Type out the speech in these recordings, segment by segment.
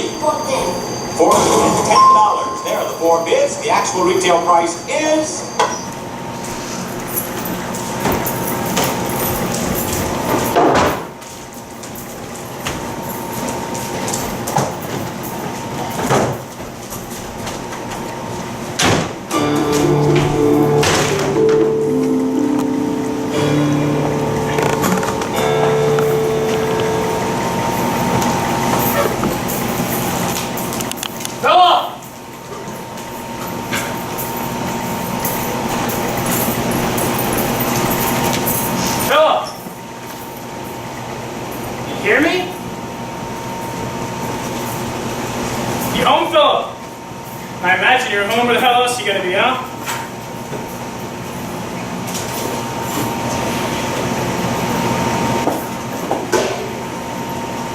free. What then? $410. There are the 4 bids. The actual retail price is... Hear me? You home, Philip? I imagine you're home. Where the hell else are you gonna be, huh?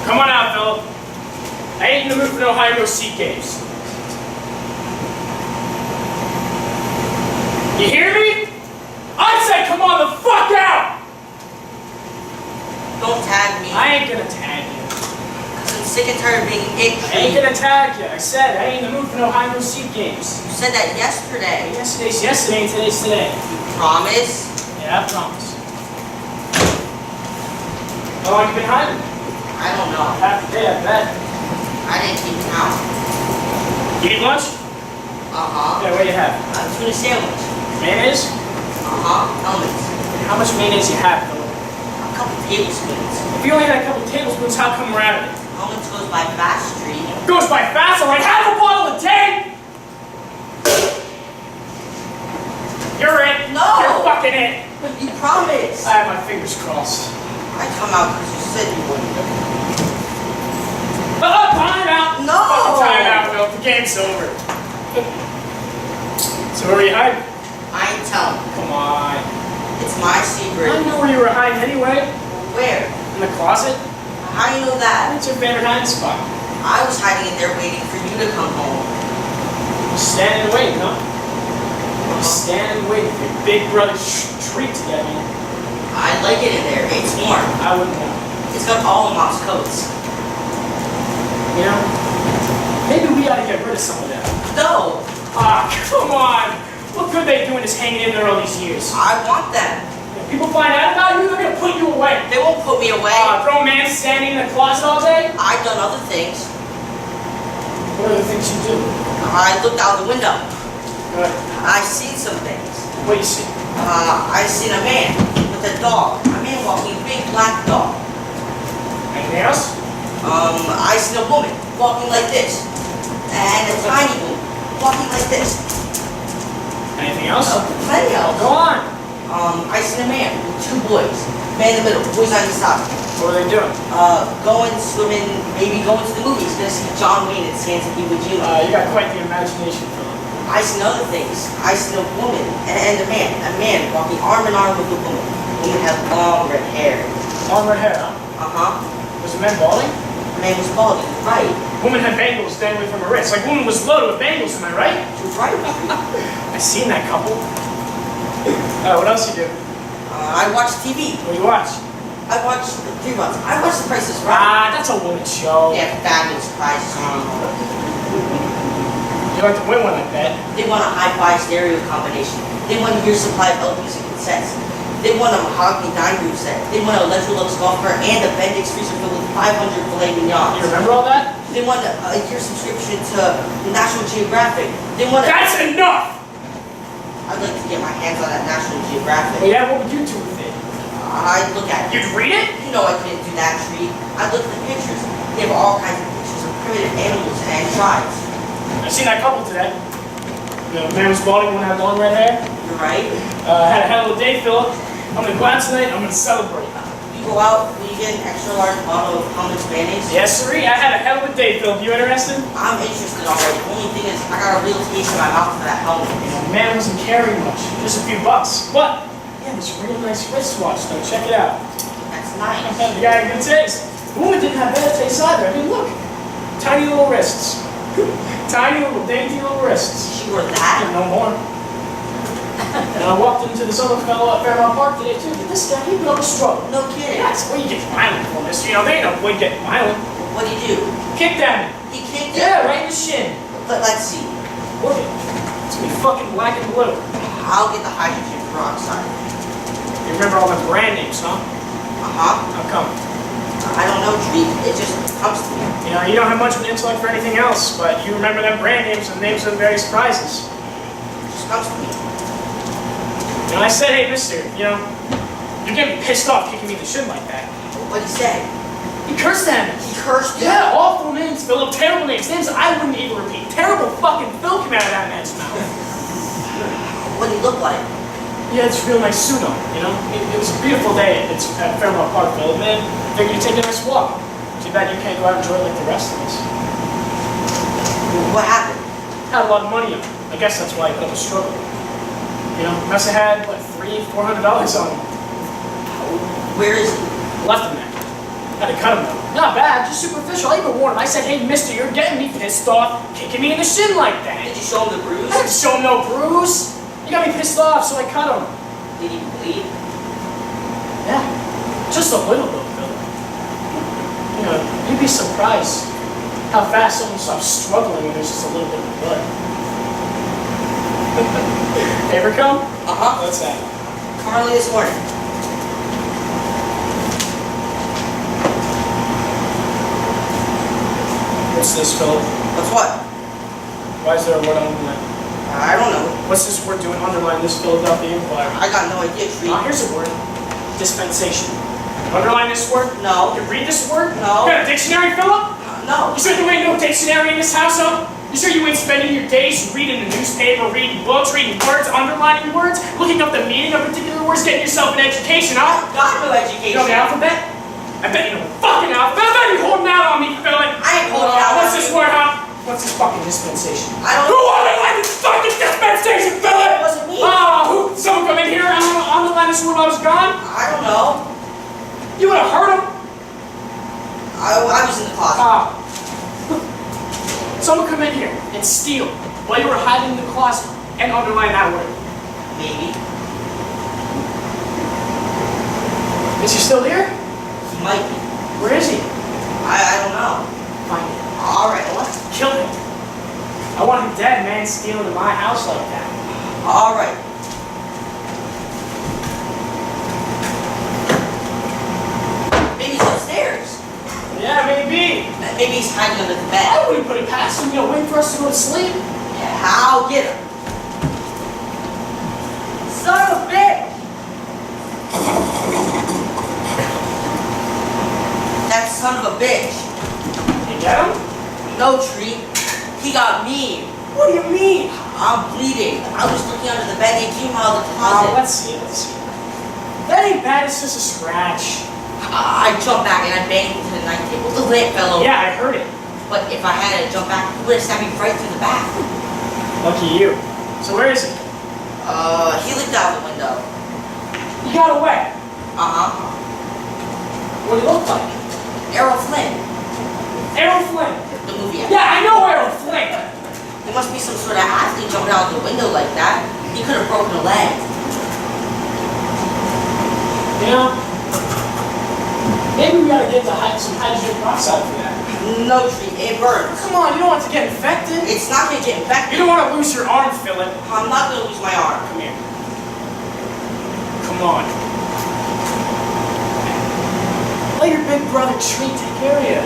Come on out, Philip. I ain't in the mood for no high-road seat games. You hear me? I said come on the fuck out! Don't tag me. I ain't gonna tag you. Cause I'm sick and tired of being itchy. I ain't gonna tag you. I said I ain't in the mood for no high-road seat games. You said that yesterday. Yesterday's yesterday and today's today. You promise? Yeah, I promise. How long you been hiding? I don't know. Half a day, I bet. I didn't keep count. You eat lunch? Uh-huh. Yeah, what do you have? A tuna sandwich. Mayonnaise? Uh-huh. Elements. How much mayonnaise you have, Philip? A couple tablespoons. If you only had a couple tablespoons, how come we're out of it? Elements goes by fast street. Goes by fast, alright? Half a bottle a day! You're it. No! You're fucking it. You promised. I have my fingers crossed. I come out because you said you wouldn't. Time out! No! Fucking time out, Phil. The game's over. So where are you hiding? I ain't telling. Come on. It's my I secret. knew where you were hiding anyway. Where? In the closet. How do you know that? That's your favorite hiding spot. I was hiding in there waiting for you to come home. Just standing and waiting, huh? Just standing and waiting for your big brother's treat to get me. I like it in there. It's warm. I wouldn't know. It's got all of Mom's coats. You know? Maybe we ought to get rid of some of that. No! Ah, come on! What good they doing is hanging in there all these years? I want them. If people find out about you, they're gonna put you away. They won't put me away. Throw a man standing in the closet all day? I've done other things. What are the things you do? I looked out the window. Good. I seen some things. What do you see? I seen a man with a dog. A man walking a big black dog. Anything else? I seen a woman walking like this. And a tiny woman walking like this. Anything else? Plenty else. Go on. I seen a man with 2 boys. Man in the middle, boys on his side. What are they doing? Going swimming, maybe going to the movies. Gonna see John Wayne and Santa Be With You. You got quite the imagination, Philip. I seen other things. I seen a woman and a man. A man walking arm in arm with a woman. The woman had long red hair. Long red hair, huh? Uh-huh. Was the man balding? The man was bald. He was right. Woman had bangles dangling from her wrist. Like woman was loaded with bangles, am I right? She was right. I seen that couple. What else you do? I watched TV. What do you watch? I watched the 3 months. I watched The Price is Right. That's a woman's show. Yeah, fabulous prize. You like to win one, I bet. They won a hi-fi stereo combination. They won a year's supply of old music cassettes. They won a mahogany dining room set. They won a Electrolux golf cart and a Bendix freezer filled with 500 filet mignons. You remember all that? They won a year's subscription to National Geographic. They won a... That's enough! I'd like to get my hands on that National Geographic. Well, yeah, what would you do with it? I'd look at it. You'd read it? You know I couldn't do that, Treat. I'd look at the pictures. They have all kinds of pictures of primitive animals and tribes. I seen that couple today. The man was balding, one had long red hair. You're right. Had a hell of a day, Philip. I'm gonna go out tonight, I'm gonna celebrate. You go out, will you get an extra large bottle of hummus mayonnaise? Yes, sirree. I had a hell of a day, Philip. You interested? I'm interested already. The only thing is, I got a real taste in my mouth for that helmet. You know, the man wasn't carrying much. Just a few bucks. But, yeah, it's a real nice wristwatch, though. Check it out. That's nice. The guy had good taste. The woman didn't have bad taste either. I mean, look. Tiny little wrists. Tiny little, dainty little wrists. She wore that? No more. And I walked into this other fellow at Fairmount Park today, too. This guy, he built a struggle. No kidding. That's where you get violent from this. You know, they ain't no way getting violent. What'd he do? Kick them. He kicked it? Yeah, right in the shin. Let's see. Look it. It's gonna be fucking black and blue. I'll get the hydrogen peroxide. You remember all the brand names, huh? Uh-huh. How come? I don't know, Tree. It just comes to me. You know, you don't have much of an intellect for anything else, but you remember them brand names and names of the various prizes. It just comes to me. You know, I said, hey, mister, you know, you're getting me pissed off kicking me in the shin like that. What'd he say? He cursed at me. He cursed you? Yeah, awful names, Philip. Terrible names. Names I wouldn't even repeat. Terrible fucking filth came out of that man's mouth. What'd he look like? He had this real nice suit on, you know? It was a beautiful day at Fairmont Park, Philip, man. Figured you'd take a nice walk. Too bad you can't go out and enjoy it like the rest of us. What happened? Had a lot of money on him. I guess that's why he put up a struggle. You know, must have had, what, $300-400 on him. Where is he? Left him there. Had to cut him though. Not bad, just superficial. I even warned him. I said, hey, mister, you're getting me pissed off, kicking me in the shin like that. Did you show him the bruise? I didn't show him no bruise. You got me pissed off, so I cut him. Did he bleed? Yeah, just a little bit, Phil. You know, you'd be surprised how fast someone stops struggling when there's just a little bit of blood. Ever come? Uh-huh. What's that? Come early this morning. What's this, Philip? What's what? Why is there a word underlined? I don't know. What's this word doing underline this Philadelphia Inquirer? I got no idea, Tree. Here's a word. Dispensation. Underline this word? No. You read this word? No. You got a dictionary, Philip? No. You sure there ain't no dictionary in this house, huh? You sure you ain't spending your days reading the newspaper, reading books, reading words, underlining words, looking up the meaning of particular words, getting yourself an education, huh? Got no You education. know the alphabet? I bet you know the fucking alphabet. I bet you're holding out on me, Philip. I ain't holding out on What's this you. word, huh? What's this fucking dispensation? I don't Who know. underlined this fucking dispensation, Philip? It wasn't me. Oh, who? Someone come in here and underline this word while I was gone? I don't know. You would have heard him. I was in the closet. Someone come in here and steal while you were hiding in the closet and underline that word. Maybe. Is he still here? He might be. Where is he? I don't know. Find him. Alright, what? Kill him. I want him dead, man, stealing in my house like that. Alright. Maybe he's upstairs. Yeah, maybe. Maybe he's hiding under the I bed. wouldn't put it past him, you know, waiting for us to go to sleep. Yeah, I'll get him. Son of a bitch! That son of a bitch. You get him? No, Tree. He got me. What do you mean? I'm bleeding. I was looking under the bed. They came out of the Oh, closet. let's see. That ain't bad, it's just a scratch. I jumped back and I banged into the night table. The lamp fell over. Yeah, I heard it. But if I had to jump back, he would have stabbed me right through the back. Lucky you. So where is he? He looked out the window. He got away. Uh-huh. What did he look like? Errol Flynn. Errol Flynn. The movie. Yeah, I know Errol Flynn. He must be some sort of athlete jumping out the window like that. He could have broken a leg. You know, maybe we gotta get some hydrogen peroxide for that. No, Tree. It burns. Come on, you don't want it to get infected. It's not going to get You infected. don't want to lose your arm, Philip. I'm not going to lose my arm. Come here. Come on. Let your big brother Tree take care of you.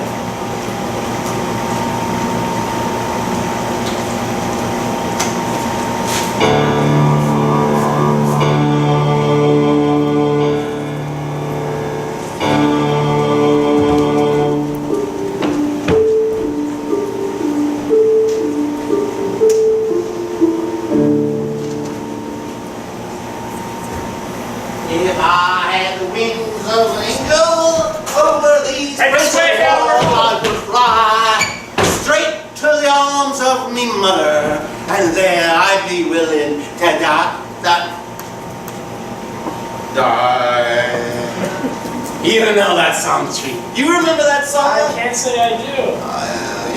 If I had the wings of an eagle over these Hey, this way, walls, Howard. I would fly straight to the arms of me mother, and there I'd be willing to die. You know that song, Tree. You remember that song? I can't say I do.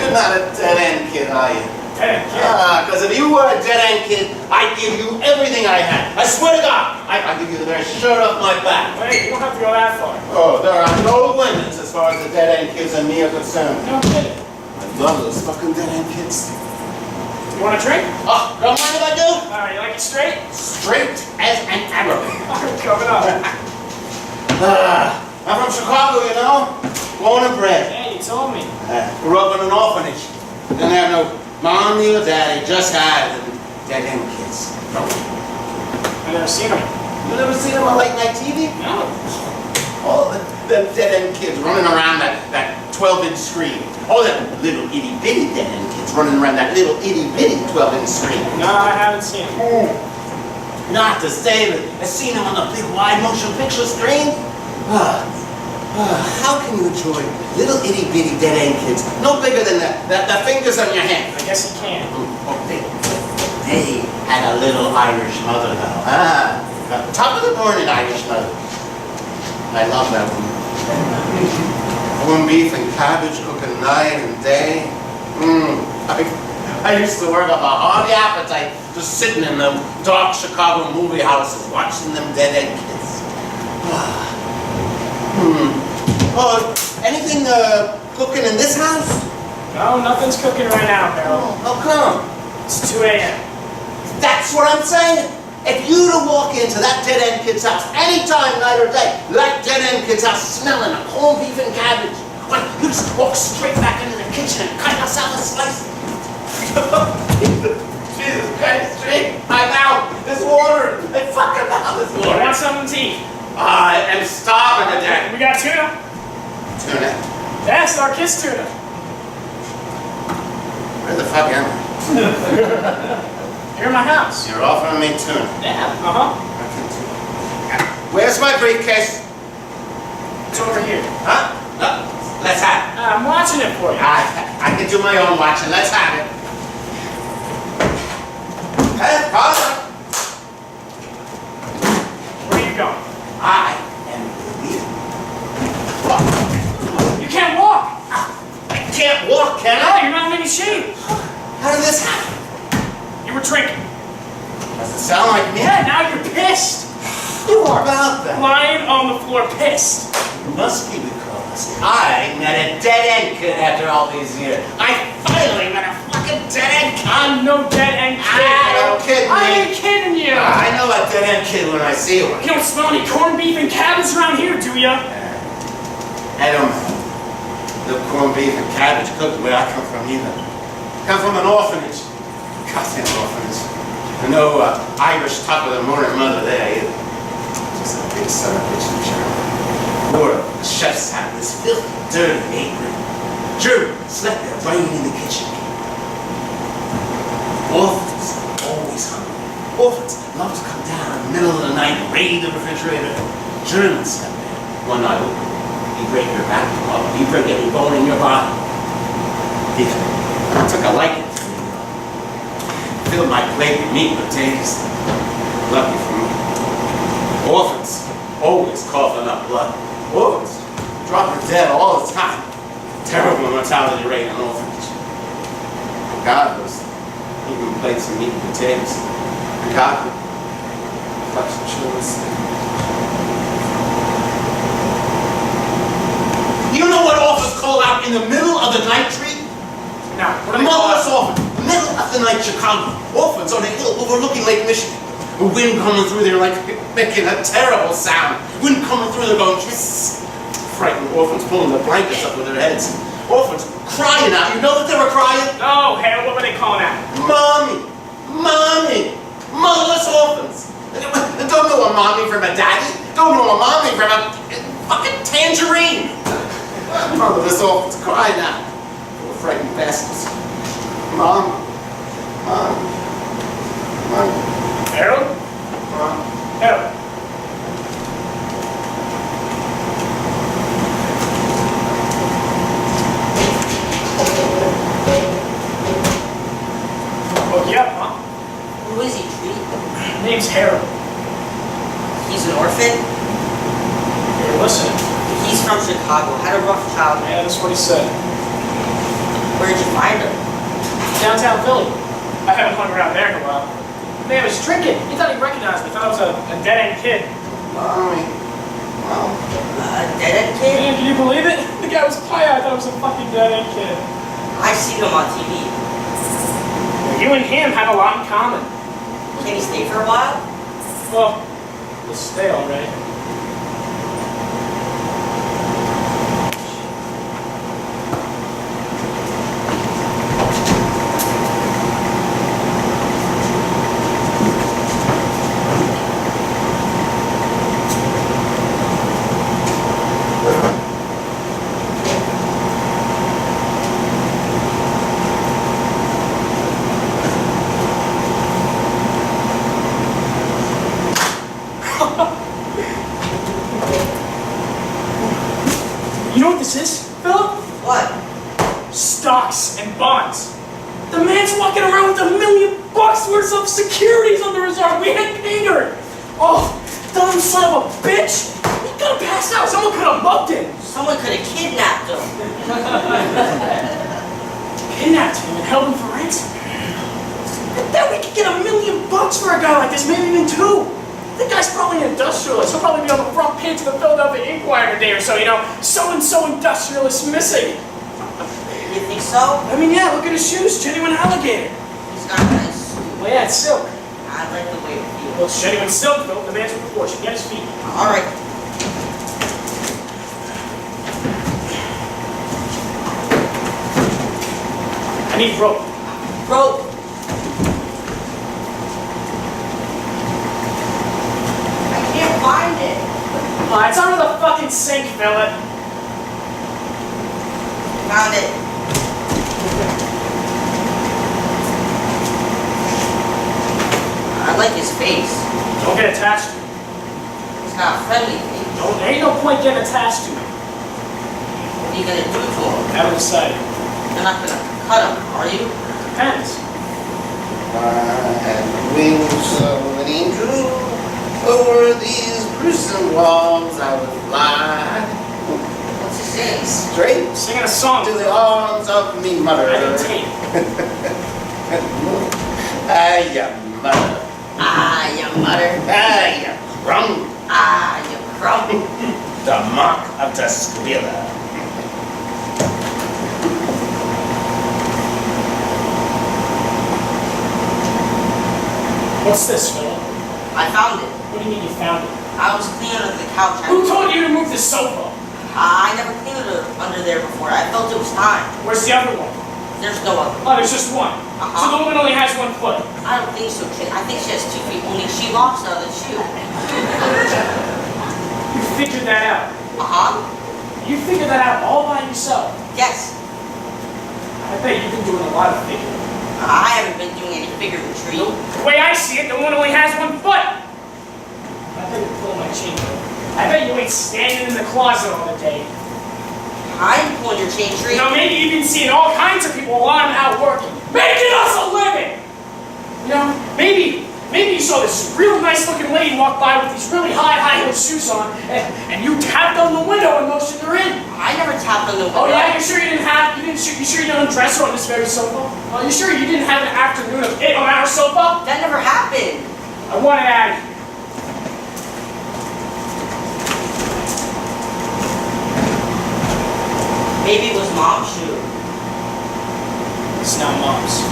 You're not a dead-end kid, are you? Hey, kid. Because if you were a dead-end kid, I'd give you everything I had. I swear to God, I'd give you the very shirt off my back. Wait, you don't have to go that far. Oh, there are no limits as far far as the dead-end kids and me are concerned. No kidding. I love those fucking dead-end kids. You want a drink? Oh, don't mind if I do? You like it straight? Straight as an arrow. Coming up. I'm from Chicago, you know? Born and bred. Yeah, you told me. Grew up in an orphanage. Didn't have no mommy or daddy, just had dead-end kids. I've never seen them. You never seen them on late-night TV? No. All the dead-end kids running around that 12-inch screen. All them little itty-bitty dead-end kids running around that little itty-bitty 12-inch screen. No, I haven't seen them. Not to say that I've seen them on the big wide motion picture screen. How can you enjoy little itty-bitty dead-end kids, no bigger than the fingers on your hand? I guess you can. Oh, they had a little Irish mother, though. Top of the morning Irish mother. I love that woman. Corned beef and cabbage cooking night and day. I used to work up a hearty appetite just sitting in them dark Chicago movie houses watching them dead-end kids. Oh, anything cooking in this house? No, nothing's cooking right now, Harold. How come? It's 2 a.m. That's what I'm saying. If you to walk into that dead-end kid's house anytime, night or day, that dead-end kid's house smelling of corned beef and cabbage, well, you just walk straight back into the kitchen and cut yourself a slice. Jesus Christ, straight. My mouth is watering. My fucking mouth is You watering. want something to eat? I am starving to death. We got tuna. Tuna. Yes, our kiss tuna. Where the fuck am I? You're in my house. You're offering me tuna. Yeah. Where's my briefcase? It's over here. Huh? Let's have it. I'm watching it for you. I can do my own watching. Let's have it. Hey, Father. Where are you going? I am the You can't walk. I can't walk, can No, I? you're not in any shape. How did this happen? You were drinking. Does it sound like me? Yeah, now you're pissed. You are about that. Lying on the floor, pissed. It must be because I met a dead-end kid after all these years. I finally met a fucking dead-end kid. I'm no dead-end kid. Don't kid me. I ain't kidding you. I know a dead-end kid when I see one. You don't smell any corned beef and cabbage around here, do ya? I don't know. The corned beef and cabbage cooked where I come from either. I come from an orphanage. Goddamn orphanage. No Irish top of the morning mother there either. Just a big son of a bitch in the shower. Or the chef's had this filthy, dirty apron. German slept there right in the kitchen. Orphans, always hungry. Orphans love to come down in the middle of the night and raid the refrigerator. German slept there. One night open. You break your back, you break every bone in your body. I took a liking to me. Filled my plate with meat and potatoes. Lucky for me. Orphans, always coughing up blood. Orphans, dropping dead all the time. Terrible mortality rate in orphanage. God was eating plates of meat and potatoes. God would clutch the children's sleep. You know what orphans call out in the middle of the night treat? Now, what do they call Motherless it? orphan. Middle of the night Chicago. Orphans on a hill overlooking Lake Michigan. The wind coming through there like making a terrible sound. Wind coming through there going kiss. Frightened orphans pulling their blankets up with their heads. Orphans crying out. You know what they were crying? No, Harold, what were they calling out? Mommy! Mommy! Motherless orphans. They don't know a mommy from a daddy. Don't know a mommy from a fucking tangerine. Motherless orphans crying out. Poor frightened bastards. Mom. Mom. Mom. Harold? Mom. Harold. Woke you up, huh? Who is he, Tree? Name's Harold. He's an orphan? You're listening. He's from Chicago. Had a rough childhood. Yeah, that's what he said. Where'd you find him? Downtown Philly. I haven't hung around there in a while. Man was drinking. He thought he recognized me. Thought I was a dead-end kid. Mommy. Mom. A dead-end kid? Man, can you believe it? The guy was quiet. I thought it was a fucking dead-end kid. I see them on TV. You and him have a lot in common. Can he stay for a while? Well, we'll stay all right. You know what this is, Philip? What? Stocks and bonds. The man's walking around with $1 million worth of securities under his arm. We had Peter. Oh, dumb son of a bitch. He could have passed out. Someone could have mugged him. Someone could have kidnapped him. Kidnapped him and held him for ransom. I bet we could get $1 million for a guy like this, maybe even two. The guy's probably an industrialist. He'll probably be on the front page of the Philadelphia Inquirer today or so, you know, so-and-so industrialist missing. You think so? I mean, yeah, look at his shoes, genuine alligator. He's got a nice suit. Well, yeah, it's silk. I like the way it feels. Well, it's genuine silk, though. The man's with the fortune. Get his feet. All right. I need rope. Rope. I can't find it. It's under the fucking sink, Philip. Found it. I like his face. Don't get attached to me. He's got a friendly face. There ain't no point getting attached to me. What are you gonna do to him? Haven't decided. You're not gonna cut him, are you? Depends. I had the wings of an angel. Over these prison walls I would fly. What's he saying? Straight Singing a song. to the arms of me mother. I didn't tape. Ah, ya mother. Ah, you mutter. Ah, ya crumb. Ah, you crumb. The mark of the squealer. What's this, Philip? I found it. What do you mean you found it? I was cleaning under the couch. Who told you to move the sofa? I never cleaned it under there before. I felt it was time. Where's the other one? There's no other. Oh, there's just one. So the woman only has 1 foot. I don't think so, kid. I think she has 2 feet. Only she lost the other shoe. You figured that out. Uh-huh. You figured that out all by yourself. Yes. I bet you've been doing a lot of figuring. I haven't been doing any figuring, tree. The way I see it, the woman only has 1 foot. I bet you're pulling my chain. I bet you ain't standing in the closet all the day. I'm pulling your chain, tree. You know, maybe you've been seeing all kinds of people while I'm out working, making us a living. You know, maybe you saw this real nice looking lady walk by with these really high heel shoes on, and you tapped on the window and motioned her in. I never tapped on the window. Oh yeah, you sure you didn't undress her on this very sofa? Are you sure you didn't have an afternoon of it on our sofa? That never happened. I want it out of here. Maybe it was Mom's shoe. It's not Mom's.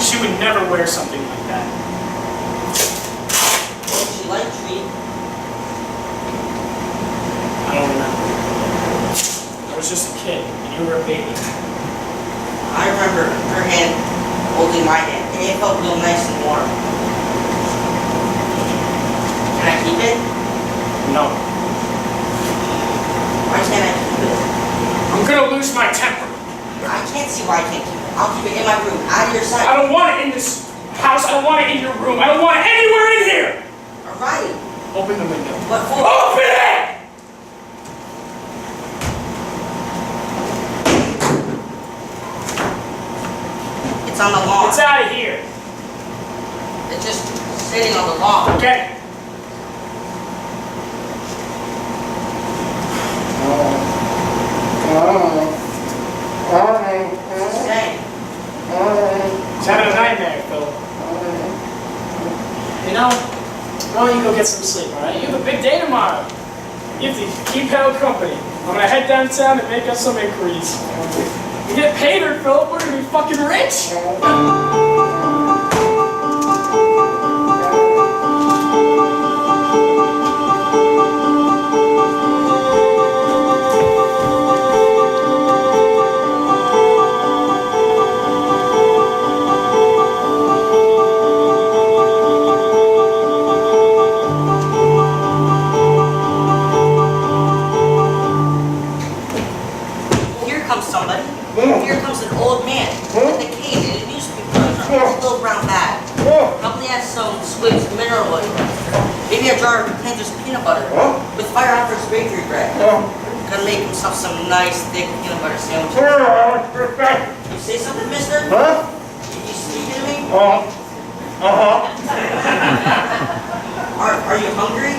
She would never wear something like that. What did she like, tree? I don't remember. I was just a kid, and you were a baby. I remember her hand holding my hand, and it felt real nice and warm. Can I keep it? No. Why can't I keep it? I'm gonna lose my temper. I can't see why I can't keep it. I'll keep it in my room, out of your sight. I don't want it in this house. I don't want it in your room. I don't want it anywhere in here. Alright. Open the window. What for? Open it! It's on the lawn. It's out of here. It's just sitting on the lawn. Get it. What's it saying? He's having a nightmare, Phil. You know, why don't you go get some sleep, all right? You have a big day tomorrow. You have to keep Harold company. I'm gonna head downtown and make us some inquiries. We get paid her, Philip. We're gonna be fucking rich. Here comes somebody. Here comes an old man with a cane and a newspaper in a little brown bag. Probably has some Swift's mineral oil. Maybe a jar of Pender's peanut butter with fire out for his bakery bread. Gonna make himself some nice thick peanut butter sandwiches. You say something, mister? You speaking to me? Are you hungry?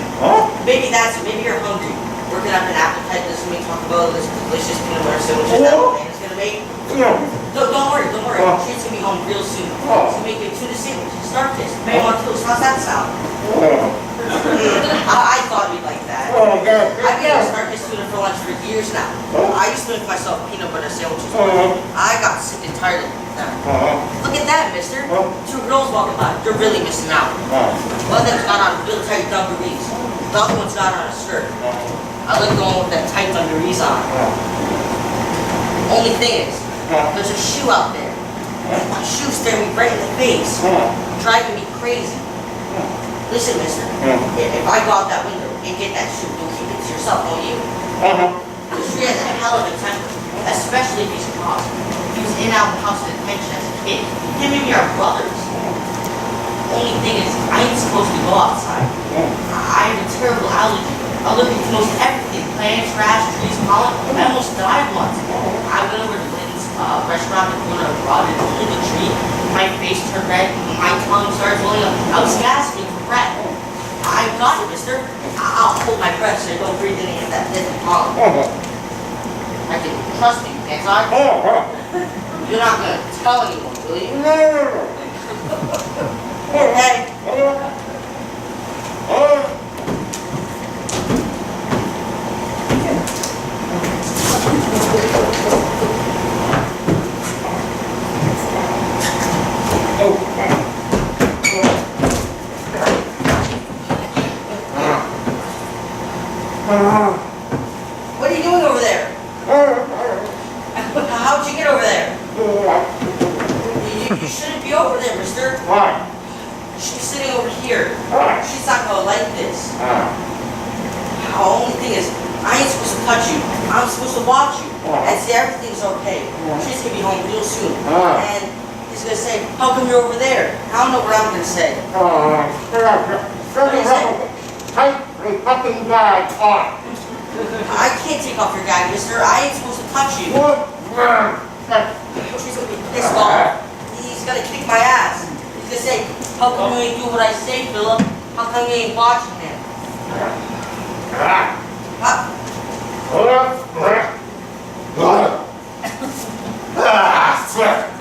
Maybe that's it. Maybe you're hungry. Working up an appetite this week, talk about this delicious peanut butter sandwiches that old man is gonna make. No, don't worry. Treat's gonna be home real soon. He's gonna make you a tuna sandwich, start this, mayo on toast. How's that sound? I thought you'd like that. I've been able to start this tuna for lunch for years now. I used to make myself peanut butter sandwiches. I got sick and tired of them. Look at that, mister. Two girls walking by. They're really missing out. One of them's got on real tight dungarees. The other one's got on a skirt. I like the one with that tight dungarees on. Only thing is, there's a shoe out there. My shoe's staring me right in the face, driving me crazy. Listen, mister, if I go out that window and get that shoe, you'll keep it to yourself, won't you? Because she has a hell of a temper, especially if he's caught. He was in our house in detention as a kid. Him and me are brothers. Only thing is, I ain't supposed to go outside. I have a terrible allergy. Allergic to most everything. Plants, grass, trees, pollen. I almost died once. I went over to Lynn's restaurant and put a rotted hole in the tree. My face turned red. My tongue started blowing up. I was gasping for breath. I got it, mister. I'll hold my breath so I don't breathe any of that deadly pollen. I can trust me, can't I? You're not going to tell anyone, will you? Okay. What are you doing over there? How'd you get over there? You shouldn't be over there, mister. Why? You should be sitting over here. She's not gonna like this. The only thing is, I ain't supposed to touch you. I'm supposed to watch you and say everything's okay. She's gonna be home real soon. And he's gonna say, how come you're over there? I don't know what I'm gonna say. Take fucking bag off. I can't take off your gag, mister. I ain't supposed to touch you. She's gonna be pissed off. He's gonna kick my ass. He's gonna say, how come you ain't do what I say, Philip? How come you ain't watching him? What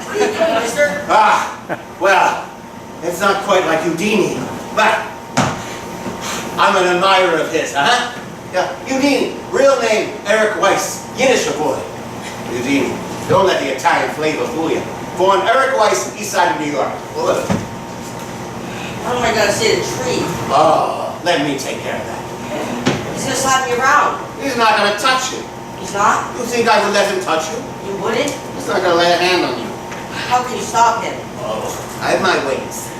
are you doing, mister? Well, it's not quite like Houdini, but I'm an admirer of his, huh? Yeah, Houdini, real name, Eric Weiss, Yiddish boy. Houdini, don't let the Italian flavor fool you. Born Eric Weiss, east side of New York. What am I gonna say to the tree? Oh, let me take care of that. He's gonna slap me around. He's not gonna touch you. He's not? You think I would let him touch you? You wouldn't? He's not gonna lay a hand on you. How can you stop him? Oh, I have my ways.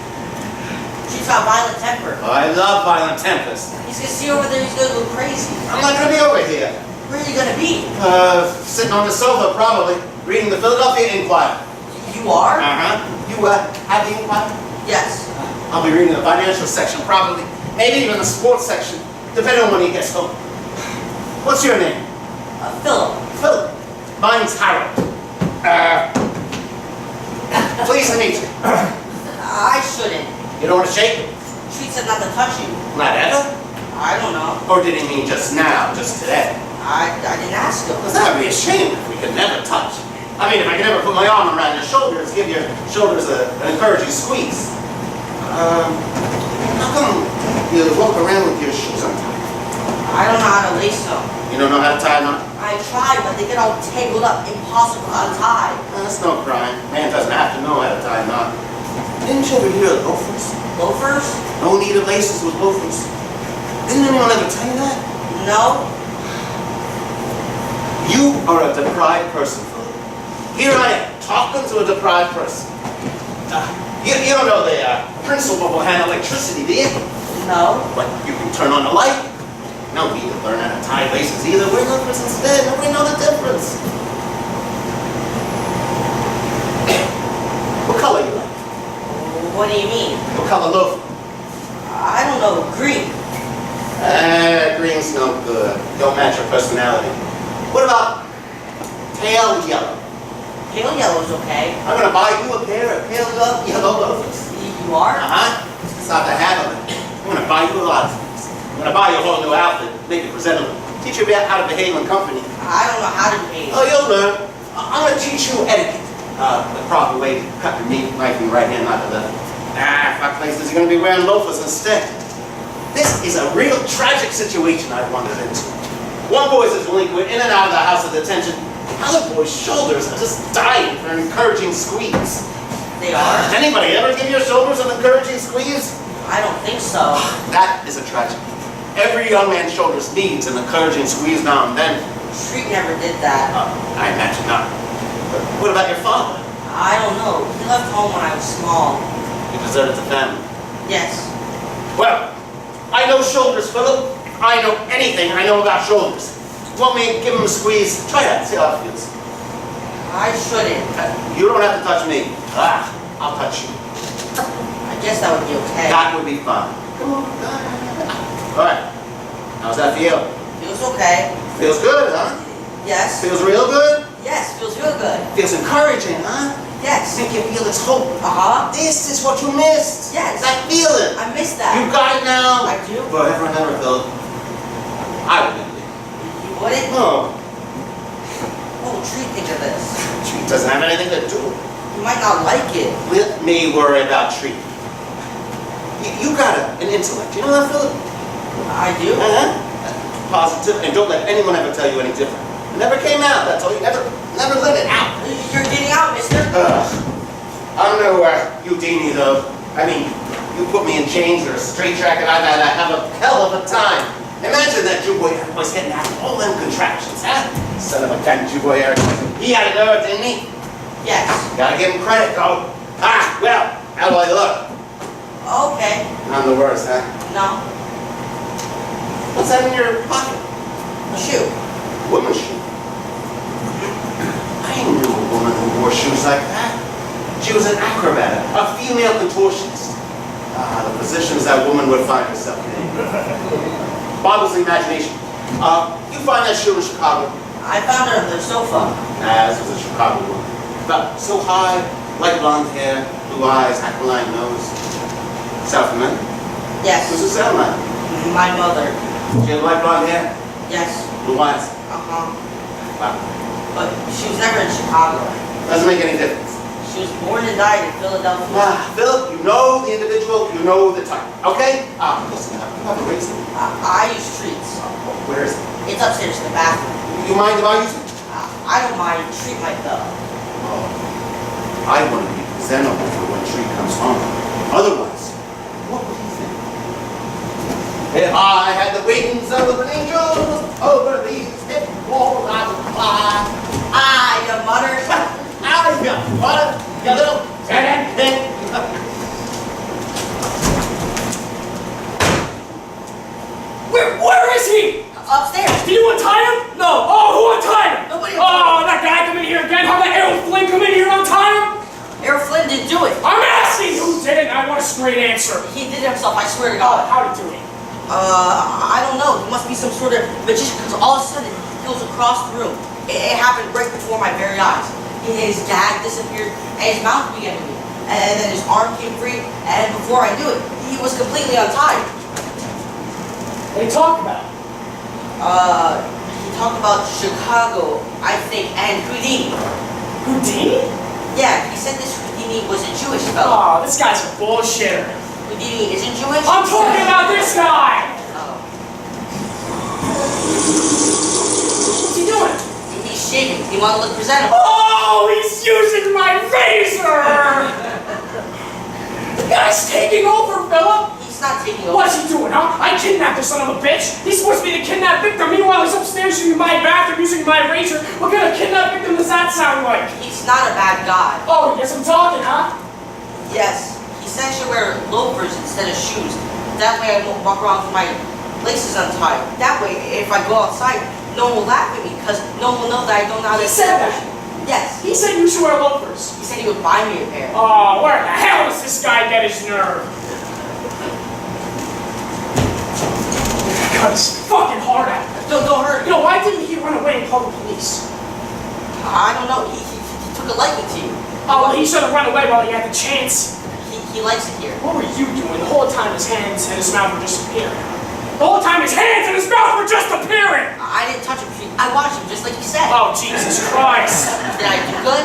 She's got violent temper. I love violent tempers. He's gonna see over there, he's gonna go crazy. I'm not gonna be over here. Where are you gonna be? Sitting on the sofa, probably, reading the Philadelphia Inquirer. You are? You, have the Inquirer? Yes. I'll be reading the financial section, probably. Maybe even the sports section, depending on when he gets home. What's your name? Philip. Philip. Mine's Harold. Pleased to meet you. I shouldn't. You don't want to shake it? She said not to touch you. Not ever? I don't know. Or did he mean just now, just today? I didn't ask him. Because that would be a shame if we could never touch. I mean, if I could ever put my arm around your shoulders, give your shoulders an encouraging squeeze. How come you walk around with your shoes untied? I don't know how to lace them. You don't know how to tie them up? I I tried, but they get all tangled up, impossible to untie. That's no crime. Man doesn't have to know how to tie a knot. Didn't you ever hear of loafers? Loafers? No need of laces with loafers. Didn't anyone ever tell you that? No. You are a deprived person, Philip. Here I am, talking to a deprived person. You don't know the principle behind electricity, do you? No. But you can turn on the light. No need to learn how to tie laces either. Wear loafers instead. Nobody know the difference. What color you like? What do you mean? What color loafer? I don't know. Green. Green's no good. Don't match your personality. What about pale yellow? Pale yellow's okay. I'm gonna buy you a pair of pale yellow loafers. You are? It's not the habit of it. I'm gonna buy you a lot of things. I'm gonna buy you a whole new outfit, make it presentable. Teach you about how to behave in company. I don't know how to behave. Oh, you'll learn. I'm gonna teach you etiquette. The proper way to cut your meat, knife in your right hand, not the left. Fuck places, you're gonna be wearing loafers instead. This is a real tragic situation I've wandered into. One boy's a delinquent in and out of the house of detention. Other boy's shoulders are just dying for an encouraging squeeze. They are? Anybody ever give your shoulders an encouraging squeeze? I don't think so. That is a tragedy. Every young man's shoulders needs an encouraging squeeze now and then. Street never did that. I imagine not. But what about your father? I don't know. He left home when I was small. He deserted the family. Yes. Well, I know shoulders, Philip. I know anything I know about shoulders. Want me to give him a squeeze? Try that, see how it feels. I shouldn't. You don't have to touch me. I'll touch you. I guess that would be okay. That would be fun. Come on. All right. How's that feel? Feels okay. Feels good, huh? Yes. Feels real good? Yes, feels real good. Feels encouraging, huh? Yes. Make you feel it's hope. Uh-huh. This is what you missed. Yes. That feeling. I missed that. You got it now. I do. Forever and ever, Philip. I would never. You wouldn't? No. What would Treat think of this? Treat doesn't have anything to do. You might not like it. Let me worry about Treat. You got an intellect. You know that, Philip? I do? Positive. And don't let anyone ever tell you any different. It never came out. That's all. You never let it out. You're getting out, mister. I'm no Houdini, though. I mean, you put me in chains or a straitjacket, I'd have a hell of a time. Imagine that Jew boy was getting out of all them contraptions, huh? Son of a gun, Jew boy Eric. He had it earned, didn't he? Yes. Gotta give him credit, though. Well, how do I look? Okay. I'm the worst, huh? No. What's that in your pocket? A shoe. Woman's shoe. I knew a woman who wore shoes like that. She was an acrobat, a female contortionist. The positions that woman would find herself in. Boggles the imagination. You find that shoe in Chicago? I found her on the sofa. This was a Chicago woman. About so high, light blonde hair, blue eyes, aquiline nose. South America? Yes. Who's it sound like? My mother. She had light blonde hair, Yes. blue eyes. Uh-huh. Wow. But she was never in Chicago. Doesn't make any difference. She was born and died in Philadelphia. Philip, you know the individual, you know the type. Okay? Listen, you have a reason. I use Treats. Where is it? It's upstairs in the bathroom. You mind if I use it? I don't mind. Treat might though. I want to be presentable for when Tree comes home. Otherwise, what would he think? If I had the wings of an angel over these hip walls, I would fly. You mutter. You what? You little thing. Where is he? Upstairs. Did you untie him? No. Oh, who untied him? Nobody Oh, that guy come in here again. How the Errol Flynn come in here and untie him? Errol Flynn didn't do it. I'm asking who did it. I want a straight answer. He did it himself, I swear to Oh, God. how did he do it? I don't know. He must be some sort of magician because all of a sudden he goes across the room. It happened right before my very eyes. His gag disappeared and his mouth began to move. And then his arm came free and before I knew it, he was completely untied. What did he talk about? He talked about Chicago, I think, and Houdini. Houdini? Yeah, he said this Houdini was a Jewish fellow. Oh, this guy's a bullshitter. Houdini isn't Jewish? I'm talking about this guy! Oh. What's he doing? shaving. You want to look presentable. Oh, he's using my razor! The guy's taking over, Philip! He's not taking over. What's he doing, huh? I kidnapped the son of a bitch! He's supposed to be the kidnapped victim. Meanwhile, he's upstairs using my bathroom, using my razor. What kind of kidnapped victim does that sound like? He's not a bad guy. Oh, yes, I'm talking, huh? Yes. He said I should wear loafers instead of shoes. That way I won't walk around with my laces untied. That way, if I go outside, no one will laugh at me because no one will know that I don't know how to He said that. Yes. He said you should wear loafers. He said he would buy me a pair. Oh, where the hell does this guy get his nerve? Cut his fucking heart out. Don't hurt You him. know, why didn't he run away and call the police? I don't know. He took a liking to you. Oh, well, he should have run away while he had the chance. He likes it here. What were you doing the whole time his hands and his mouth were just appearing? The whole time his hands and his mouth were just appearing! I didn't touch him. I watched him just like you said. Oh, Jesus Christ. Did I do good?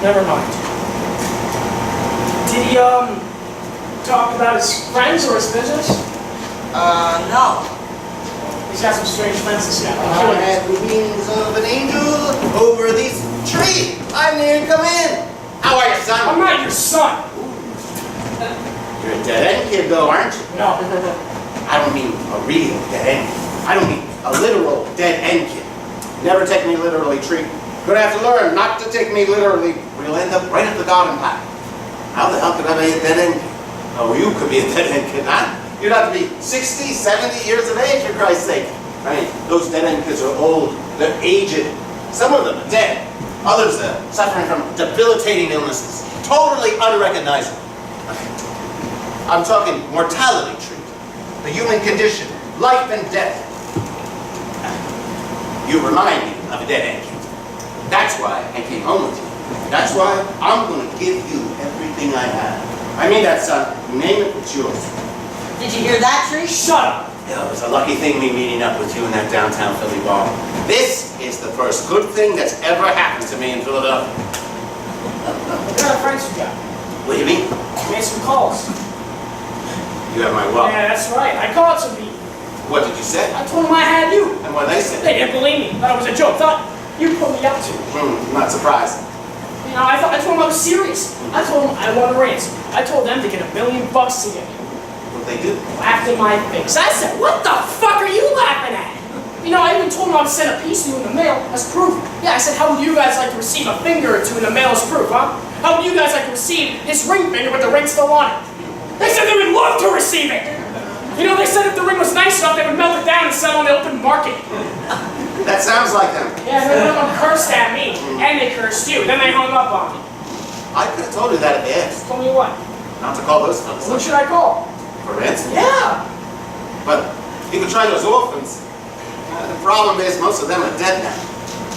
Never mind. Did he, talk about his friends or his business? No. He's got some strange friends this guy. I had the wings of an angel over this tree. I didn't come in. How are you, son? I'm not your son. You're a dead-end kid, though, aren't you? No. I don't mean a real dead-end kid. I don't mean a literal dead-end kid. Never take me literally, Tree. Gonna have to learn not to take me literally, or you'll end up right at the garden path. How the hell could I be a dead-end kid? Oh, you could be a dead-end kid, huh? You'd have to be 60, 70 years of age, for Christ's sake. I mean, those dead-end kids are old. They're aged. Some of them are dead. Others are suffering from debilitating illnesses. Totally unrecognizable. I'm talking mortality, Tree. The human condition. Life and death. You remind me of a dead-end kid. That's why I came home with you. That's why I'm going to give you everything I have. I mean that, son. You name it, it's yours. Did you hear that, Tree? Shut up. Yeah, it was a lucky thing me meeting up with you in that downtown Philly bar. This is the first good thing that's ever happened to me in Philadelphia. What kind of friends you got? What do you mean? You made some calls. You have my what? Yeah, that's right. I called some people. What did you say? I told them I had you. And what they said? They didn't believe me. Thought it was a joke. Thought you put me up to it. Not surprised. You know, I told them I was serious. I told them I won a ransom. I told them to get $1 million to get me. What they do? Laughed in my face. I said, what the fuck are you laughing at? You know, I even told them I would send a piece to you in the mail as proof. Yeah, I said, how would you guys like to receive a finger or two in the mail as proof, huh? How would you guys like to receive this ring finger with the ring still on it? They said they would love to receive it. You know, they said if the ring was nice enough, they would melt it down and sell on the open market. That sounds like them. Yeah, then one of them cursed at me, and they cursed you. Then they hung up on me. I could have told you that if they asked. Told me what? Not to call those fellas Who should I call? for ransom. Yeah. But you could try those orphans. The problem is most of them are dead now.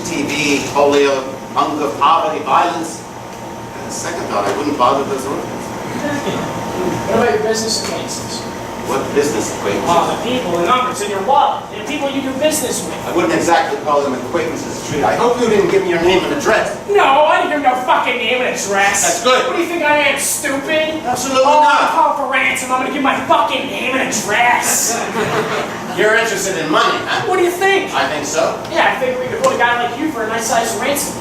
TB, polio, hunger, poverty, violence. And second thought, I wouldn't bother those orphans. What about your business acquaintances? What business acquaintances? Oh, the people, the numbers in your wallet. The people you do business with. I wouldn't exactly call them acquaintances, Treat. I hope you didn't give me your name and address. No, I didn't give no fucking name and address. That's good. What do you think I am, stupid? Absolutely Oh, I'm not. calling for ransom. I'm gonna give my fucking name and address. You're interested in money, huh? What do you think? I think so. Yeah, I figure we could put a guy like you for a nice sized ransom.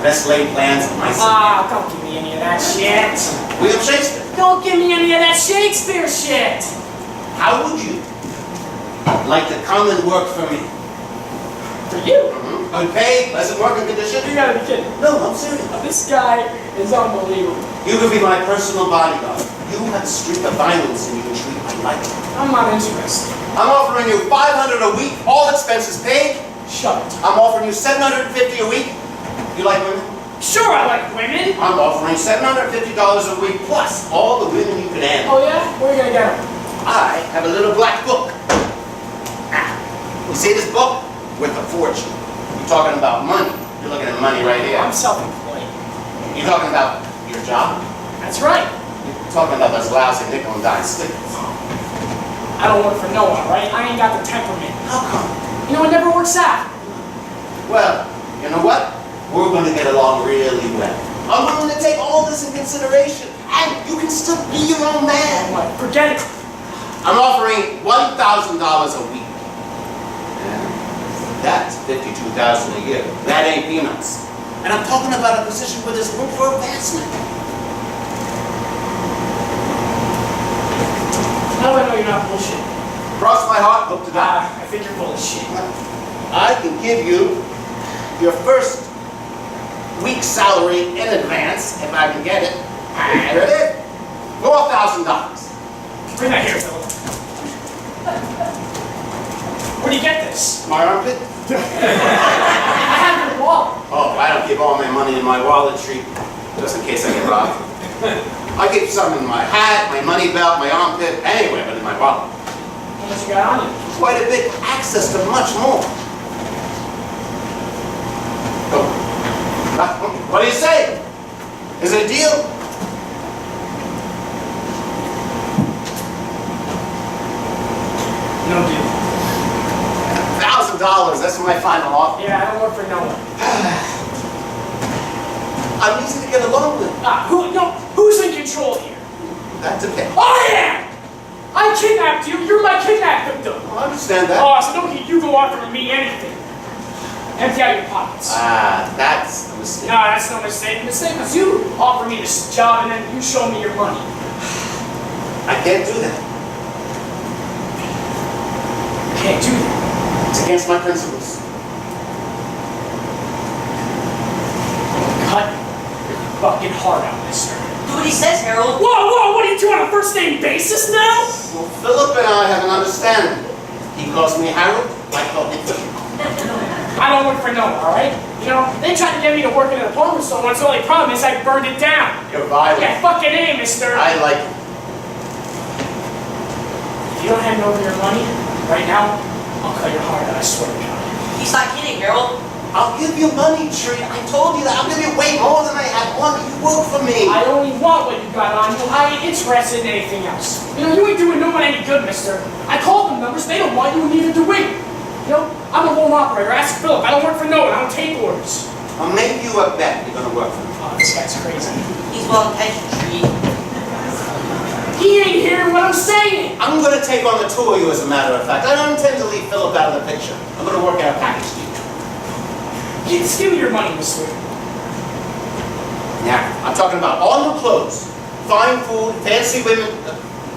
Best laid plans of my son. Ah, don't give me any of that shit. William Shakespeare. Don't give me any of that Shakespeare shit. How would you like to come and work for me? For you? Good pay, pleasant working condition? You gotta be kidding. No, I'm serious. This guy is unbelievable. You could be my personal bodyguard. You have a streak of violence in you, Treat. I like it. I'm not interested. I'm offering you $500 a week, all expenses paid. Shut it. I'm offering you $750 a week. You like women? Sure, I like women. I'm offering $750 a week plus all the women you can handle. Oh yeah? Where are you gonna get them? I have a little black book. You see this book? Worth a fortune. You're talking about money. You're looking at money right here. I'm self-employed. You're talking about your job? That's right. You're talking about those lousy nickel and dime stickers. I don't work for no one, right? I ain't got the temperament. How come? You know, it never works out. Well, you know what? We're going to get along really well. I'm willing to take all this in consideration. And you can still be your own man. What? Forget it. I'm offering $1,000 a week. $52,000 a year. That ain't peanuts. And I'm talking about a position where there's room for advancement. How do I know you're not bullshit? Cross my heart, hope to die. I think you're full of shit. I can give you your first week's salary in advance, if I can get it. Here it is. $4,000. Bring that here, Philip. Where do you get this? My armpit? I have your wallet. Oh, I don't keep all my money in my wallet, Treat, just in case I get robbed. I keep some in my hat, my money belt, my armpit, anywhere but in my wallet. How much you got on you? Quite a bit, access to much more. Oh. What do you say? Is it a deal? No deal. $1,000, that's my final offer. Yeah, I don't work for no one. I'm easy to get along with. Who's in control here? That's okay. I am! I kidnapped you. You're my kidnap victim. I understand that. Oh, so don't you go offering me anything. Empty out your pockets. That's a mistake. No, that's no mistake. The mistake was you offer me this job and then you show me your money. I can't do that. You can't do that. It's against my principles. Cut your fucking heart out, mister. Do what he says, Harold. Whoa, what are you doing on a first name basis now? Well, Philip and I have an understanding. He calls me Harold, I call him Philip. I don't work for no one, alright? You know, they tried to get me to work in an apartment store once, the only problem is I burned it down. You're violent. Yeah, fucking A, mister. I like it. If you don't hand over your money, right now, I'll cut your heart out, I swear to God. He's not kidding, Harold. I'll give you money, Tree. I told you that. I'll give you way more than I had wanted. You work for me. I only want what you got on you. I ain't interested in anything else. You know, you ain't doing no one any good, mister. I called them numbers, they don't want you, and neither do we. You know, I'm a loan operator. Ask Philip. I don't work for no one. I don't take orders. I'll make you a bet you're gonna work for me. Oh, this guy's crazy. He's well-intentioned, Tree. He ain't hearing what I'm saying. I'm gonna take on the two of you, as a matter of fact. I don't intend to leave Philip out of the picture. I'm gonna work out a package deal. Just give me your money, mister. Yeah, I'm talking about all new clothes, fine food, fancy women.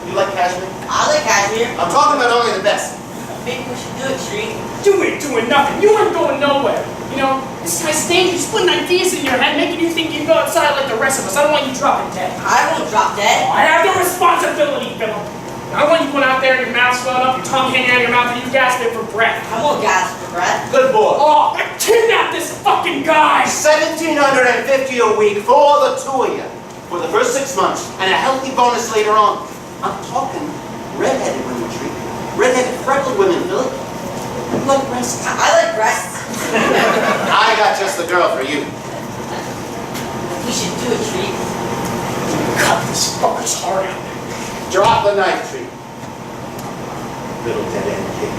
You like cashmere? I like cashmere. I'm talking about only the best. Maybe we should do it, Tree. You ain't doing nothing. You ain't going nowhere. You know, this guy's dangerous. He's putting ideas in your head, making you think you can go outside like the rest of us. I don't want you dropping dead. I won't drop dead. I have no responsibility, Philip. I don't want you going out there and your mouth swelling up, your tongue hanging out of your mouth, and you gasping for breath. I won't gasp for breath. Good boy. Oh, I kidnapped this fucking guy! $1,750 a week for the two of you for the first 6 months, and a healthy bonus later on. I'm talking red-headed women, Tree. Red-headed, freckled women, Philip. You like breasts? I like breasts. I got just the girl for you. We should do it, Tree. Cut this fucker's heart out. Drop the knife, Tree. Little dead-end kid.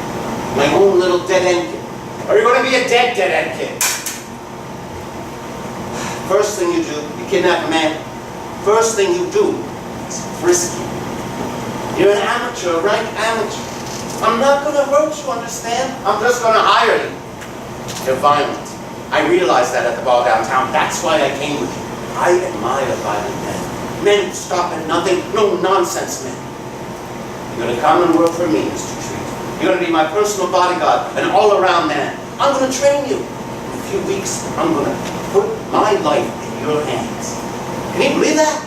My own little dead-end kid. Or you're going to be a dead-end kid. First thing you do, you kidnap a man. First thing you do is frisk him. You're an amateur, a rank amateur. I'm not going to hurt you, understand? I'm just going to hire you. You're violent. I realized that at the bar downtown. That's why I came with you. I admire violent men. Men who stop at nothing, no nonsense men. You're going to come and work for me, Mr. Treat. You're going to be my personal bodyguard, an all-around man. I'm going to train you. In a few weeks, I'm going to put my life in your hands. Can you believe that?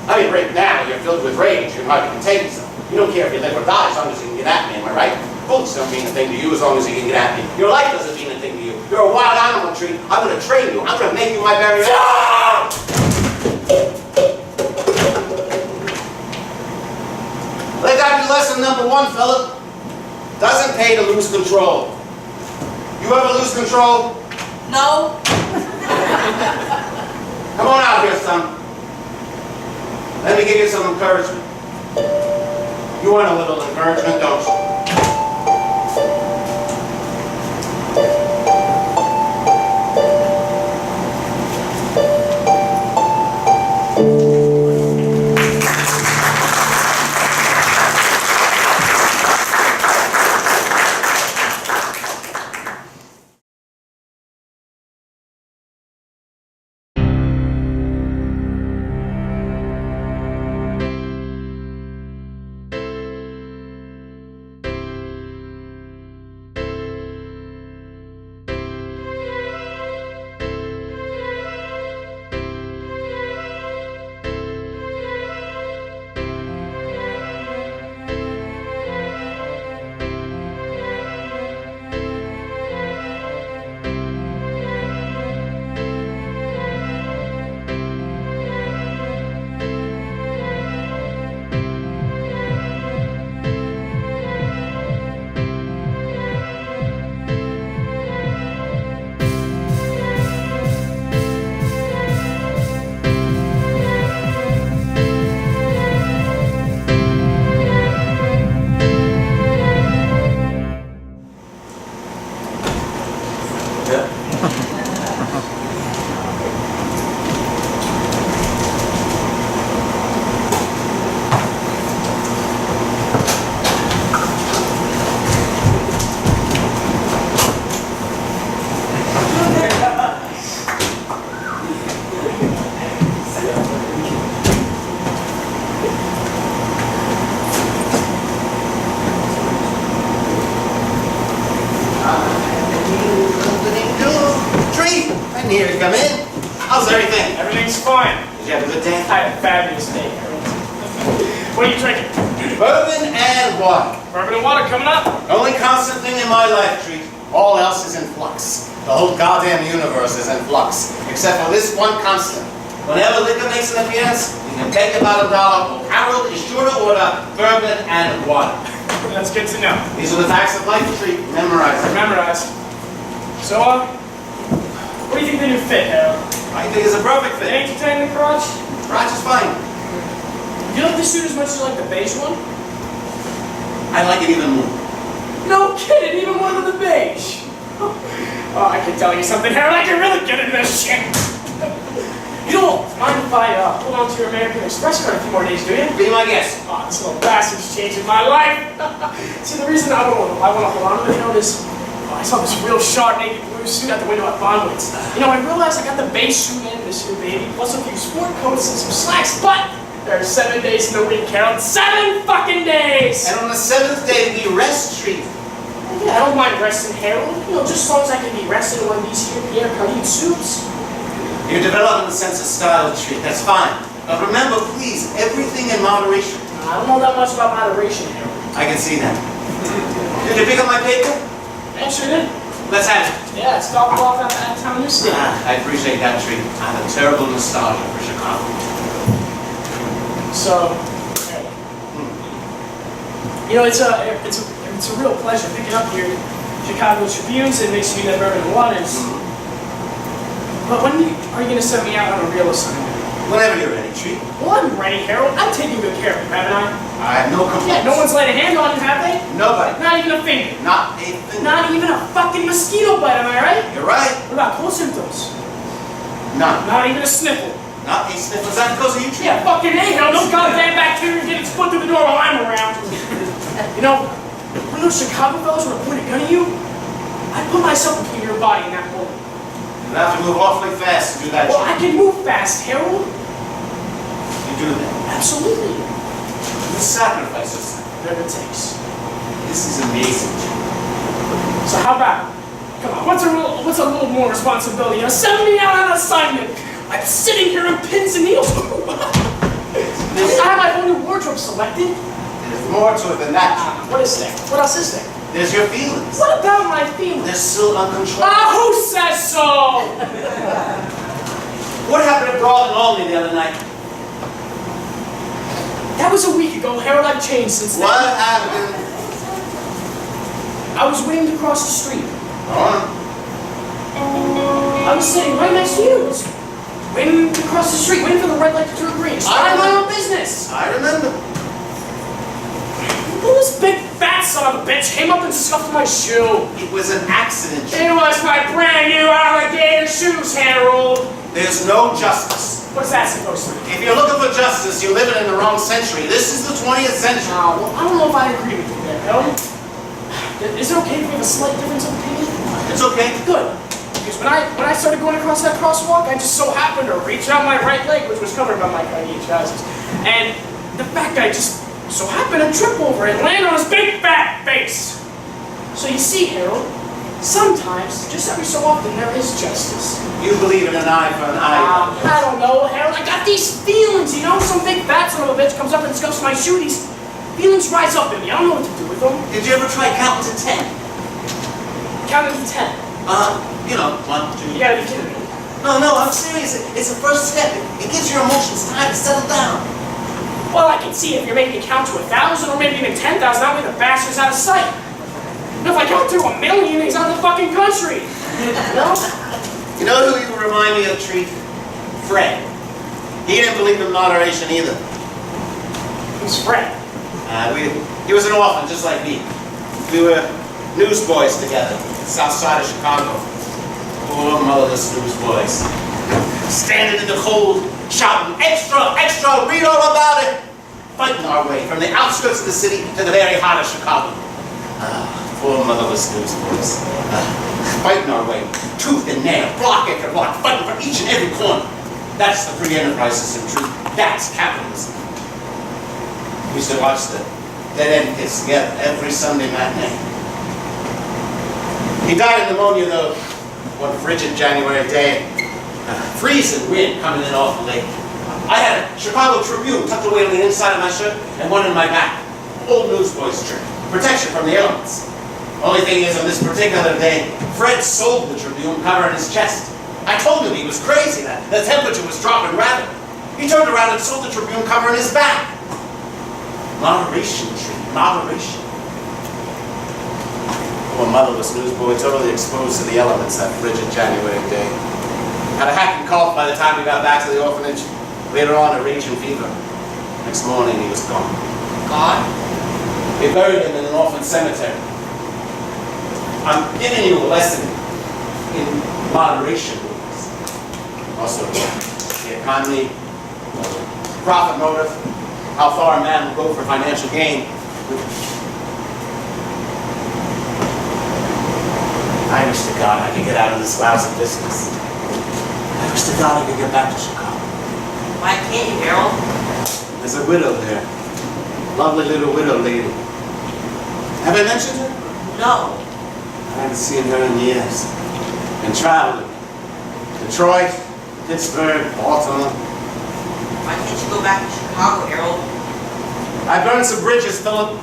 I mean, right now, you're filled with rage. You're hardly contagious. You don't care if you live or die as long as you can get at me, am I right? Bullets don't mean a thing to you as long as you can get at me. Your life doesn't mean a thing to you. You're a wild animal, Treat. I'm going to train you. I'm going to make you my very own. They got you lesson number 1, Philip. Doesn't pay to lose control. You ever lose control? No. Come on out here, son. Let me give you some encouragement. You want a little encouragement, don't you? Tree! I didn't hear you come in. How's everything? Everything's fine. Did you have a good day? I had a fabulous day, Harold. What are you drinking? Bourbon and water. Bourbon and water coming up? Only constant thing in my life, Tree. All else is in flux. The whole goddamn universe is in flux. Except for this one constant. Whenever liquor makes an appearance, you can take about $1. Oh, Harold is sure to order bourbon and water. That's good to know. These are the facts of life, Tree. Memorize them. Memorize. So, what do you think the new fit, Harold? I think it's a perfect fit. Ain't you tight in the crotch? Crotch is fine. Do you like this suit as much as you like the beige one? I like it even more. No kidding, even more than the beige. Oh, I can tell you something, Harold. I can really get in this shit. You don't mind if I hold on to your American Express card a few more days, do you? Be my guest. Oh, this little bastard's changing my life. See, the reason I want to hold on to it, is I saw this real sharp navy blue suit out the window at Bonwitz. You know, I realized I got the beige suit in this year, baby, plus a few sport coats and some slacks, but there are 7 days in the week, Harold. 7 fucking days! And on the 7th day, we rest, Tree. Yeah, I don't mind resting, Harold. You know, just as long as I can be resting in one of these here Pierre Cardin suits. You're developing a sense of style, Tree. That's fine. But remember, please, everything in moderation. I don't know that much about moderation, Harold. I can see that. Did you pick up my paper? I sure did. Let's have it. Yeah, it's stopped off at that time of state. I appreciate that, Tree. I have a terrible nostalgia for Chicago. So, you know, it's a real pleasure picking up here Chicago Tribunes and mixing you that bourbon and waters. But when are you going to send me out on a real assignment? Whenever you're ready, Tree. Well, I'm ready, Harold. I'm taking good care of you, haven't I? I have no complaints. Yeah, no one's laid a hand on you, have they? Nobody. Not even a finger. Not a thing. Not even a fucking mosquito bite, am I right? You're right. What about cold symptoms? None. Not even a sniffle. Not a sniff. Is that because of you, Tree? Yeah, fucking A, Harold. No goddamn bacteria get its foot through the door while I'm around. You know, when those Chicago fellas were to point a gun at you, I'd put myself between your body and that bullet. You have to move awfully fast to do that, Well, Tree. I can move fast, Harold. You do that. Absolutely. You sacrifice yourself. Whatever it takes. This is amazing, Tree. So how about, come on, what's a little more responsibility? You know, send me out on an assignment. I'm sitting here in pins and needles. I have my whole new wardrobe selected. There's more to it than that. What is there? What else is there? There's your feelings. What about my feelings? They're still uncontrolled. Who says so? What happened at Broad and Olney the other night? That was a week ago, Harold. I've changed since then. What happened? I was waiting to cross the street. Oh, I was sitting right next to you. Just waiting to cross the street, waiting for the red light to turn green. So I my own business. I remember. Well, this big fat son of a bitch came up and scuffed my shoe. It was an accident. It was my brand new alligator shoes, Harold. There's no justice. What's that supposed to be? If you're looking for justice, you're living in the wrong century. This is the 20th century. Well, I don't know if I agree with you there, Harold. Is it okay if we have a slight difference of opinion? It's okay. Good. Because when I started going across that crosswalk, I just so happened to reach out my right leg, which was covered by my Cartier trousers. And the fat guy just so happened to trip over it and land on his big fat face. So you see, Harold, sometimes, just every so often, there is justice. You believe in an eye for an eye. I don't know, Harold. I got these feelings, you know? Some big fat son of a bitch comes up and scuffs my shoe. These feelings rise up in me. I don't know what to do with them. Did you ever try counting to 10? Counting to 10. You know, 1, 2. You gotta be kidding me. No, I'm serious. It's a first step. It gives your emotions time to settle down. Well, I can see if you're making me count to 1,000 or maybe even 10,000, that way the bastard's out of sight. And if I count to 1,000,000, he's out of the fucking country. You know? You know who you remind me of, Tree? Fred. He didn't believe in moderation either. Who's Fred? He was an orphan, just like me. We were newsboys together, south side of Chicago. Poor motherless newsboys. Standing in the cold, shouting, extra, extra, read all about it. Fighting our way from the outskirts of the city to the very heart of Chicago. Poor motherless newsboys. Fighting our way, tooth and nail, block after block, fighting for each and every corner. That's the free enterprise system, truth. That's capitalism. We used to watch the Dead End Kids together every Sunday matinee. He died of pneumonia, though, one frigid January day. Freezing wind coming in off the lake. I had a Chicago Tribune tucked away on the inside of my shirt and one in my back. Old newsboys trick. Protection from the elements. Only thing is, on this particular day, Fred sold the Tribune cover on his chest. I told him he was crazy, that the temperature was dropping rapidly. He turned around and sold the Tribune cover on his back. Moderation, tree, moderation. Poor motherless newsboy, totally exposed to the elements that frigid January day. Had a hacking cough by the time we got back to the orphanage. Later on, a raging fever. Next morning, he was gone. Gone? They buried him in an orphan cemetery. I'm giving you a lesson in moderation rules. Also, the economy, profit motive, how far a man will go for financial gain. I wish to God I could get out of this lousy business. I wish to God I could get back to Chicago. Why can't you, Harold? There's a widow there. Lovely little widow lady. Have I mentioned her? No. I haven't seen her in years. And traveling. Detroit, Pittsburgh, Baltimore. Why can't you go back to Chicago, Harold? I burned some bridges, Philip.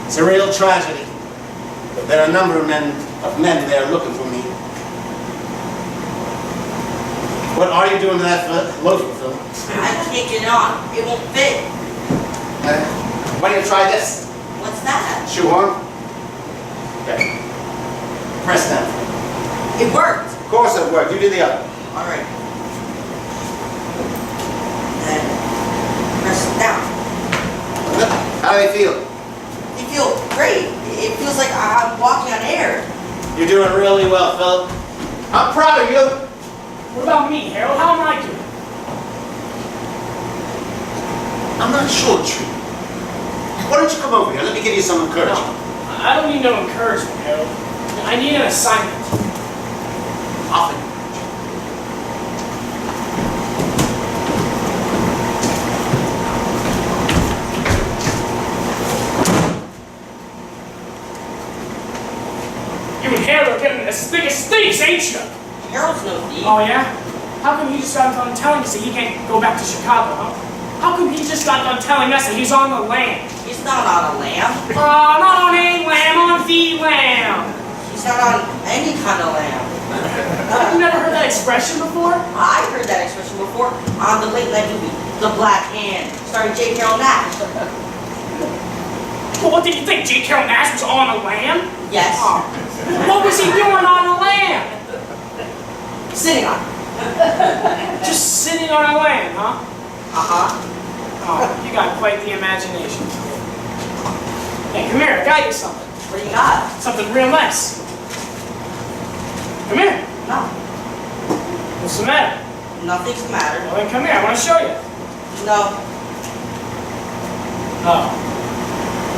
It's a real tragedy. But there are a number of men there looking for me. What are you doing to that loaf, Philip? I can't get it on. It won't fit. Why don't you try this? What's that? Shoe on? Okay. Press down. It worked. Of course it worked. You do the other. All right. Then press it down. How do you feel? You feel great. It feels like I'm walking on air. You're doing really well, Philip. I'm proud of you. What about me, Harold? How am I doing? I'm not sure, Tree. Why don't you come over here? Let me give you some encouragement. No, I don't need no encouragement, Harold. I need an assignment. Often. You and Harold are getting as thick as thieves, ain't you? Harold's no thief. Oh, yeah? How come he just got done telling us that he can't go back to Chicago, huh? How come he just got done telling us that he's on the lam? He's not on a lamb. Oh, not on a lamb, on the lamb. He's not on any kind of lamb. Have you never heard that expression before? I heard that expression before on the late night movie, The Black Hand, starring J. Carroll Nash. Well, what did you think? J. Carroll Nash was on a lamb? Yes. Oh. What was he doing on a lamb? Sitting on. Just sitting on a lamb, huh? Uh-huh. Oh, you got quite the imagination. Hey, come here, I got you something. What do you got? Something real nice. Come here. No. What's the matter? Nothing's the matter. Well, then come here, I want to show you. No. Oh.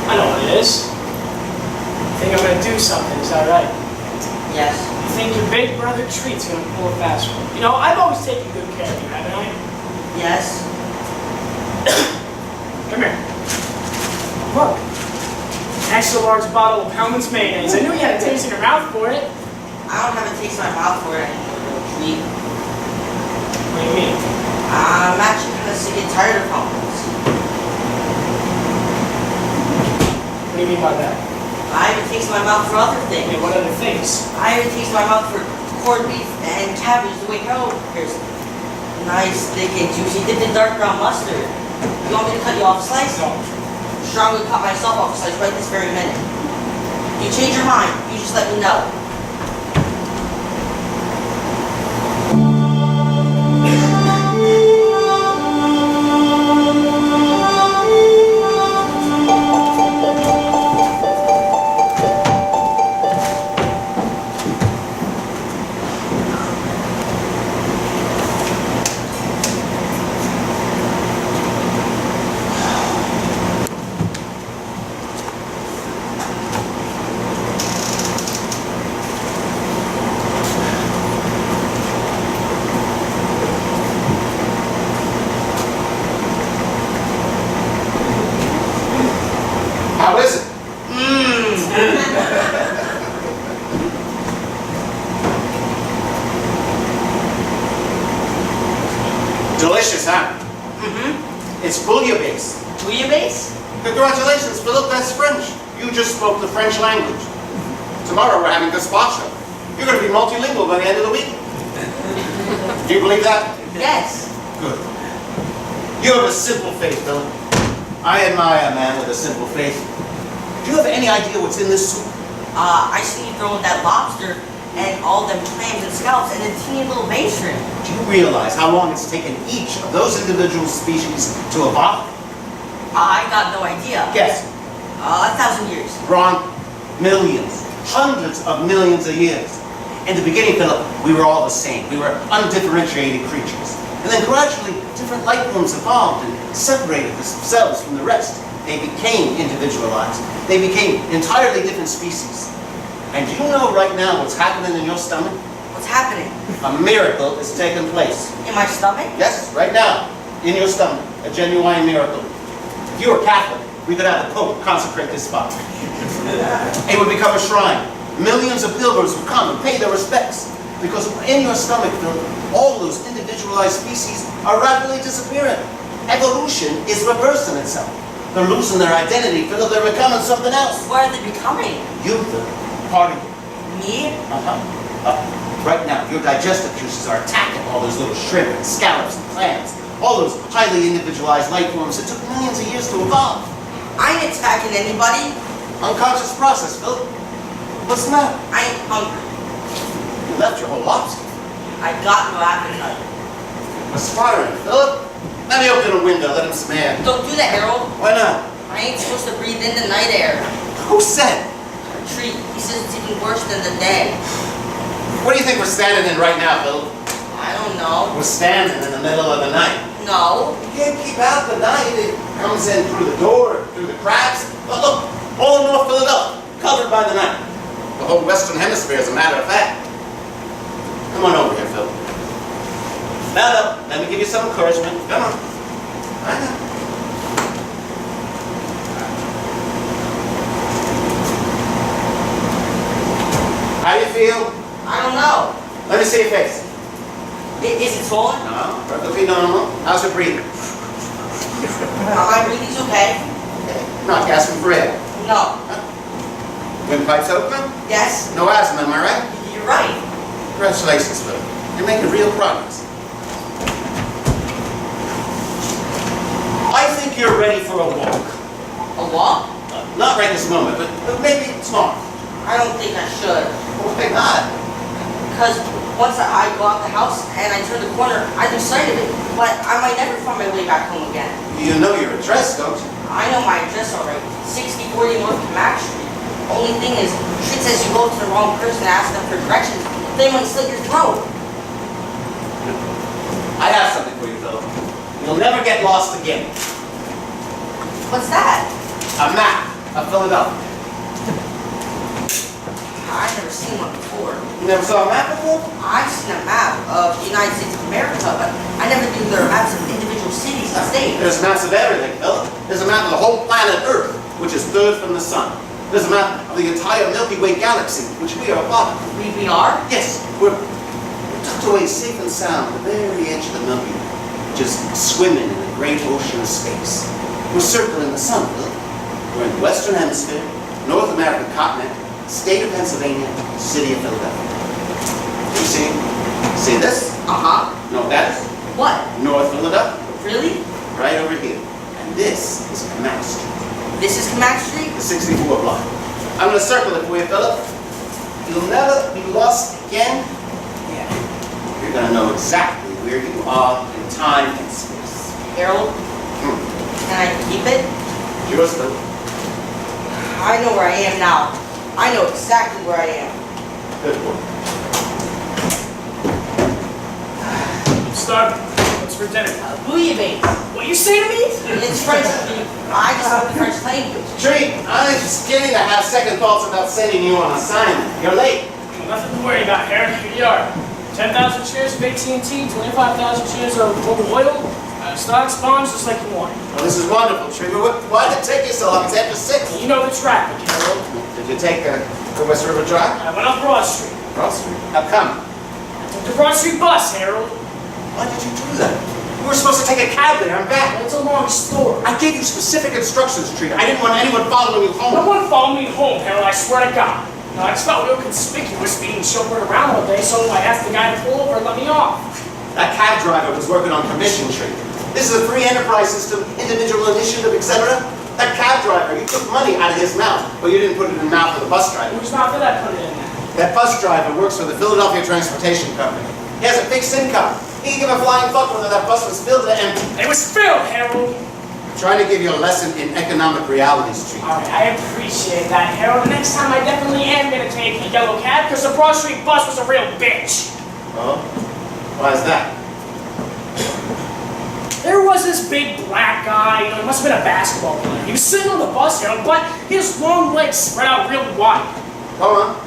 I know what it is. I think I'm going to do something, is that right? Yes. You think your big brother Treat's going to pull a fast one? You know, I've always taken good care of you, haven't I? Yes. Come here. Look. An extra large bottle of Hellman's mayonnaise. I knew you had a taste in your mouth for it. I don't have a taste in my mouth for it anymore, Treat. What do you mean? I'm actually kind of sick and tired of Hellman's. What do you mean by that? I have a taste in my mouth for other things. Yeah, what other things? I have a taste in my mouth for corned beef and cabbage the way Harold prepares it. Nice, thick and juicy, dipped in dark brown mustard. You want me to cut you off a slice? No. Strongly cut myself off a slice right this very minute. You change your mind, you just let me know. Delicious, huh? Mm-hmm. It's bouillabaisse. Bouillabaisse? Congratulations, Philip, that's French. You just spoke the French language. Tomorrow we're having gazpacho. You're going to be multilingual by the end of the week. Do you believe that? Yes. Good. You have a simple faith, Philip. I admire a man with a simple faith. Do you have any idea what's in this soup? I see you throwing that lobster and all them clams and scallops and a teeny little bay shrimp. Do you realize how long it's taken each of those individual species to evolve? I got no idea. Guess. 1,000 years. Wrong. Millions. Hundreds of millions of years. In the beginning, Philip, we were all the same. We were undifferentiated creatures. And then gradually, different life forms evolved and separated themselves from the rest. They became individualized. They became entirely different species. And do you know right now what's happening in your stomach? What's happening? A miracle is taking place. In my stomach? Yes, right now, in your stomach. A genuine miracle. If you were Catholic, we could have the Pope consecrate this spot. It would become a shrine. Millions of pilgrims would come and pay their respects. Because in your stomach, Philip, all those individualized species are rapidly disappearing. Evolution is reversing itself. They're losing their identity, Philip. They're becoming something else. What are they becoming? You, Philip. Part of you. Me? Right now, your digestive juices are attacking all those little shrimp and scallops and clams. All those highly individualized life forms that took millions of years to evolve. I ain't attacking anybody. Unconscious process, Philip. What's the matter? I ain't hungry. You left your whole lobster. I got no appetite. Aspiring, Philip. Let me open the window, let him some air. Don't do that, Harold. Why not? I ain't supposed to breathe in the night air. Who said? A tree. He says it's even worse than the day. What do you think we're standing in right now, Philip? I don't know. We're standing in the middle of the night. No. You can't keep out the night. It comes in through the door, through the cracks. But look, all of North Philadelphia, covered by the night. The whole Western Hemisphere, as a matter of fact. Come on over here, Phil. Mount up. Let me give you some encouragement. Come on. I know. How do you feel? I don't know. Let me see your face. Is it swollen? No, perfectly normal. How's your breathing? My breathing's okay. Not gasping for air. No. Windpipes open? Yes. No asthma, am I right? You're right. Congratulations, Phil. You're making real progress. I think you're ready for a walk. A walk? Not right this moment, but maybe tomorrow. I don't think I should. Why not? Because once I go out the house and I turn the corner, I lose sight of it. But I might never find my way back home again. You know your address, don't you? I know my address already. 6040 North Camac Street. Only thing is, shit says you go to the wrong person and ask them for directions. They might slit your throat. I have something for you, Phil. You'll never get lost again. What's that? A map of Philadelphia. I've never seen one before. You never saw a map before? I've seen a map of the United States of America, but I never knew there were maps of individual cities and states. There's maps of everything, Phil. There's a map of the whole planet Earth, which is third from the sun. There's a map of the entire Milky Way galaxy, which we are a part of. We are? Yes, we're tucked away safe and sound at the very edge of the Milky Way, just swimming in the great ocean of space. We're circling the sun, Phil. We're in the Western Hemisphere, North American continent, state of Pennsylvania, city of Philadelphia. You see this? Uh-huh. You know what that is? What? North Philadelphia, Really? right over here. And this is Camac Street, This is Camac Street? the 64 block. I'm going to circle it for you, Philip. You'll never be lost again. Yeah. You're going to know exactly where you are in time and space. Harold, can I keep it? Yours, Philip. I know where I am now. I know exactly where I am. Good boy. I'm starving. What's for dinner? Bouillabaisse. What you say to me? It's French. I just spoke the French language. Tree, I'm just beginning to have second thoughts about sending you on assignment. You're late. Nothing to worry about, Harry. Here you are. 10,000 shares of AT&T, 25,000 shares of Global Oil, stocks, bonds, just like you wanted. Well, this is wonderful, Tree. Why did it take you so long? It's after 6. You know the traffic, Harold. Did you take the West River Drive? I went up Broad Street. Cross Street. How come? I took the Broad Street bus, Harold. Why did you do that? You were supposed to take a cab there and back. It's a long story. I gave you specific instructions, Treat. I didn't want anyone following you No home. one followed me home, Harold, I swear to God. Now, I just felt real conspicuous being chauffeured around all day, so I asked the guy to pull over and let me off. That cab driver was working on commission, Treat. This is a free enterprise system, individual initiative, etc. That cab driver, you took money out of his mouth, but you didn't put it in the mouth of the bus driver. Whose mouth did I put it in there? That bus driver works for the Philadelphia Transportation Company. He has a fixed income. He can give a flying fuck whether that bus was filled or empty. It was filled, Harold. I'm trying to give you a lesson in economic realities, Treat. Alright, I appreciate that, Harold. The next time I definitely am gonna take a yellow cab, because the Broad Street bus was a real bitch. Oh? Why is that? There was this big black guy, he must have been a basketball player. He was sitting on the bus, Harold, but his long legs spread out real wide. Go on.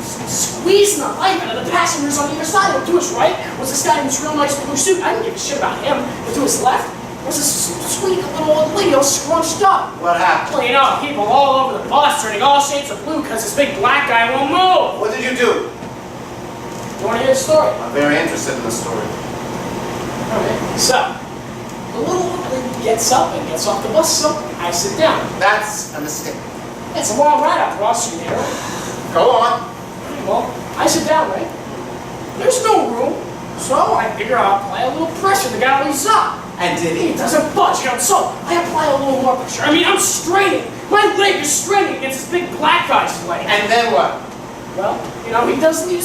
Squeezing the life out of the passengers on either side. To his right was this guy in this real nice blue suit. I didn't give a shit about him. But to his left was this sweet little old lady all scrunched up. What happened? Well, you know, people all over the bus turning all shades of blue because this big black guy won't move. What did you do? You want to hear the story? I'm very interested in the story. Okay. So, the little old lady gets up and gets off the bus, so I sit down. That's a mistake. It's a long ride up Broad Street, Harold. Go on. Well, I sit down, right? There's no room, so I figure I'll apply a little pressure. The guy leaves up. And did He he? doesn't budge, so I apply a little more pressure. I mean, I'm straining. My leg is straining against this big black guy's leg. And then what? Well, you know, he doesn't do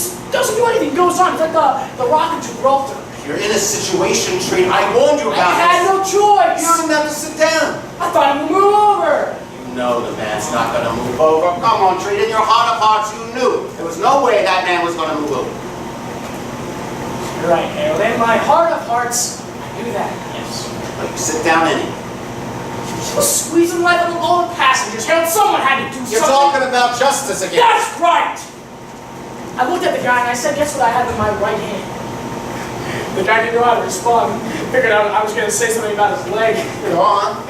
anything. He goes on. He's like the Rock of Gibraltar. You're in a situation, Treat. I warned you I about had this. no choice. You don't even have to sit down. I thought he would move over. You know the man's not going to move over. Come on, Treat. In your heart of hearts, you knew. There was no way that man was going to move over. You're right, Harold. In my heart of hearts, I knew that, yes. But you sit down anyway. She was squeezing life out of all the passengers. Harold, someone had to do You're something. talking about justice again. That's right! I looked at the guy and I said, guess what I had in my right hand? The guy didn't know how to respond. Figured out I was going to say something about his leg. Go on.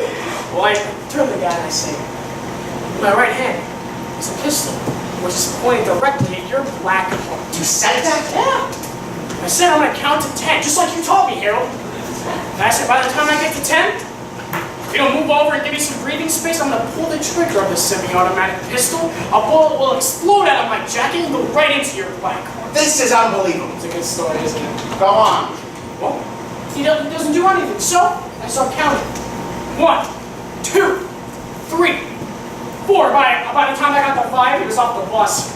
Well, I turned to the guy and I say, in my right hand is a pistol, which is pointed directly at your black heart. You said that? Yeah. I said I'm going to count to 10, just like you told me, Harold. And I said by the time I get to 10, if you don't move over and give me some breathing space, I'm going to pull the trigger of the semi-automatic pistol. A bullet will explode out of my jacket and go right into your black heart. This is unbelievable. It's a good story, isn't it? Go on. Well, he doesn't do anything, so I start counting. 1, 2, 3, 4. By the time I got to 5, he was off the bus.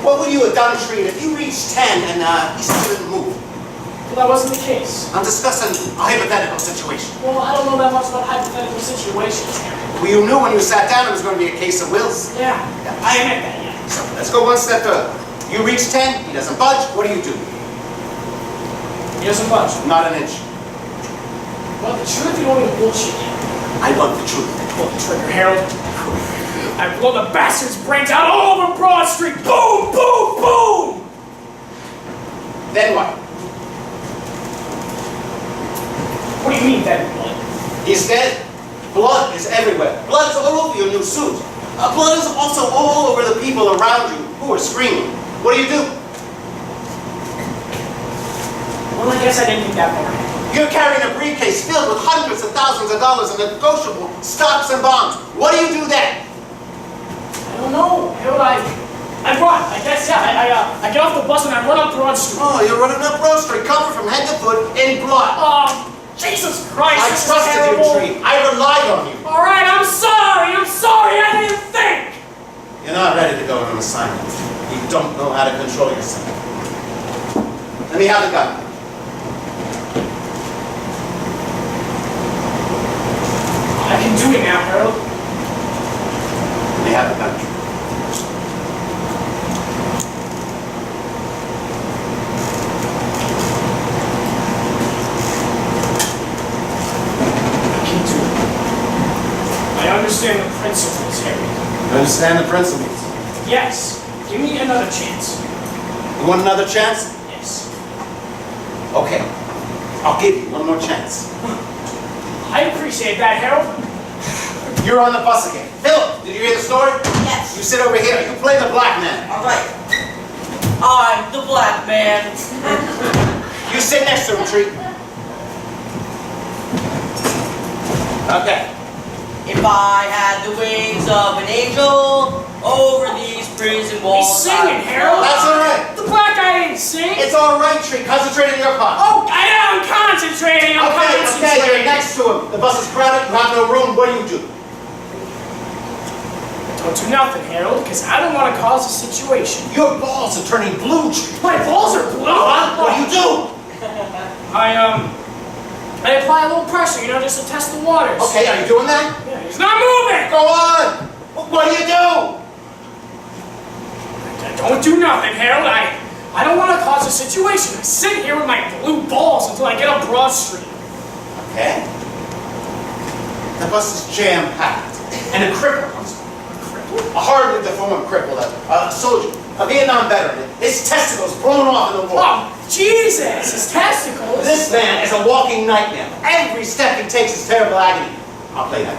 What would you have done, Treat, if you reached 10 and he still didn't move? Well, that wasn't the case. I'm discussing a hypothetical situation. Well, I don't know that much about hypothetical situations here. Well, you knew when you sat down it was going to be a case of wills. Yeah, I admit that, yeah. So let's go one step further. You reach 10, he doesn't budge, what do? He doesn't budge. Not an inch. Well, the truth, you don't even bullshit yet. I want the truth. Pull the trigger, Harold. I blow the bastard's brains out all over Broad Street. Boom, boom, boom! Then what? What do you mean, then what? He's dead. Blood is everywhere. Blood is all over your new suit. Blood is also all over the people around you who are screaming. What do? Well, I guess I didn't think that far. You're carrying a briefcase filled with hundreds of thousands of dollars in negotiable stocks and bonds. What do you do then? I don't know. Harold, I run. I guess, yeah. I get off the bus and I run up Broad Street. Oh, you're running up Broad Street, covered from head to foot in blood. Oh, Jesus Christ. I this is trusted you, terrible. Tree. I relied on you. All right, I'm sorry. I didn't think. You're not ready to go on an assignment. You don't know how to control yourself. Let me have the gun. I can do it now, Harold. Let me have the gun. I understand the principles, Harry. You understand the principles? Yes. Give me another chance. You want another chance? Yes. Okay. I'll give you one more chance. I appreciate that, Harold. You're on the bus again. Philip, did you hear the story? Yes. You sit over here. You play the black man. All right. I'm the black man. You You sit next to him, Tree. Okay. If I had the wings of an angel over these prison walls. He's singing, Harold. That's all right. The black guy didn't sing. It's all right, Tree. Concentrate on your part. Oh, I'm concentrating. I'm Okay, concentrating. you're next to him. The bus is crowded. You have no room. What do you do? Don't do nothing, Harold, because I don't want to cause a situation. Your balls are turning blue, Tree. My balls are blue. What do you do? I apply a little pressure, just to test the waters. Okay, are you doing that? Yeah, he's not moving. Go on. What do you do? Don't do nothing, Harold. I don't want to cause a situation. I sit here with my blue balls until I get up Broad Street. Okay. The bus is jam-packed, and a cripple comes on. A horribly deformed cripple, a soldier, a Vietnam veteran. His testicles blown off in the war. Oh, Jesus! His testicles! This man is a walking nightmare. Every step he takes is terrible agony. I'll play that.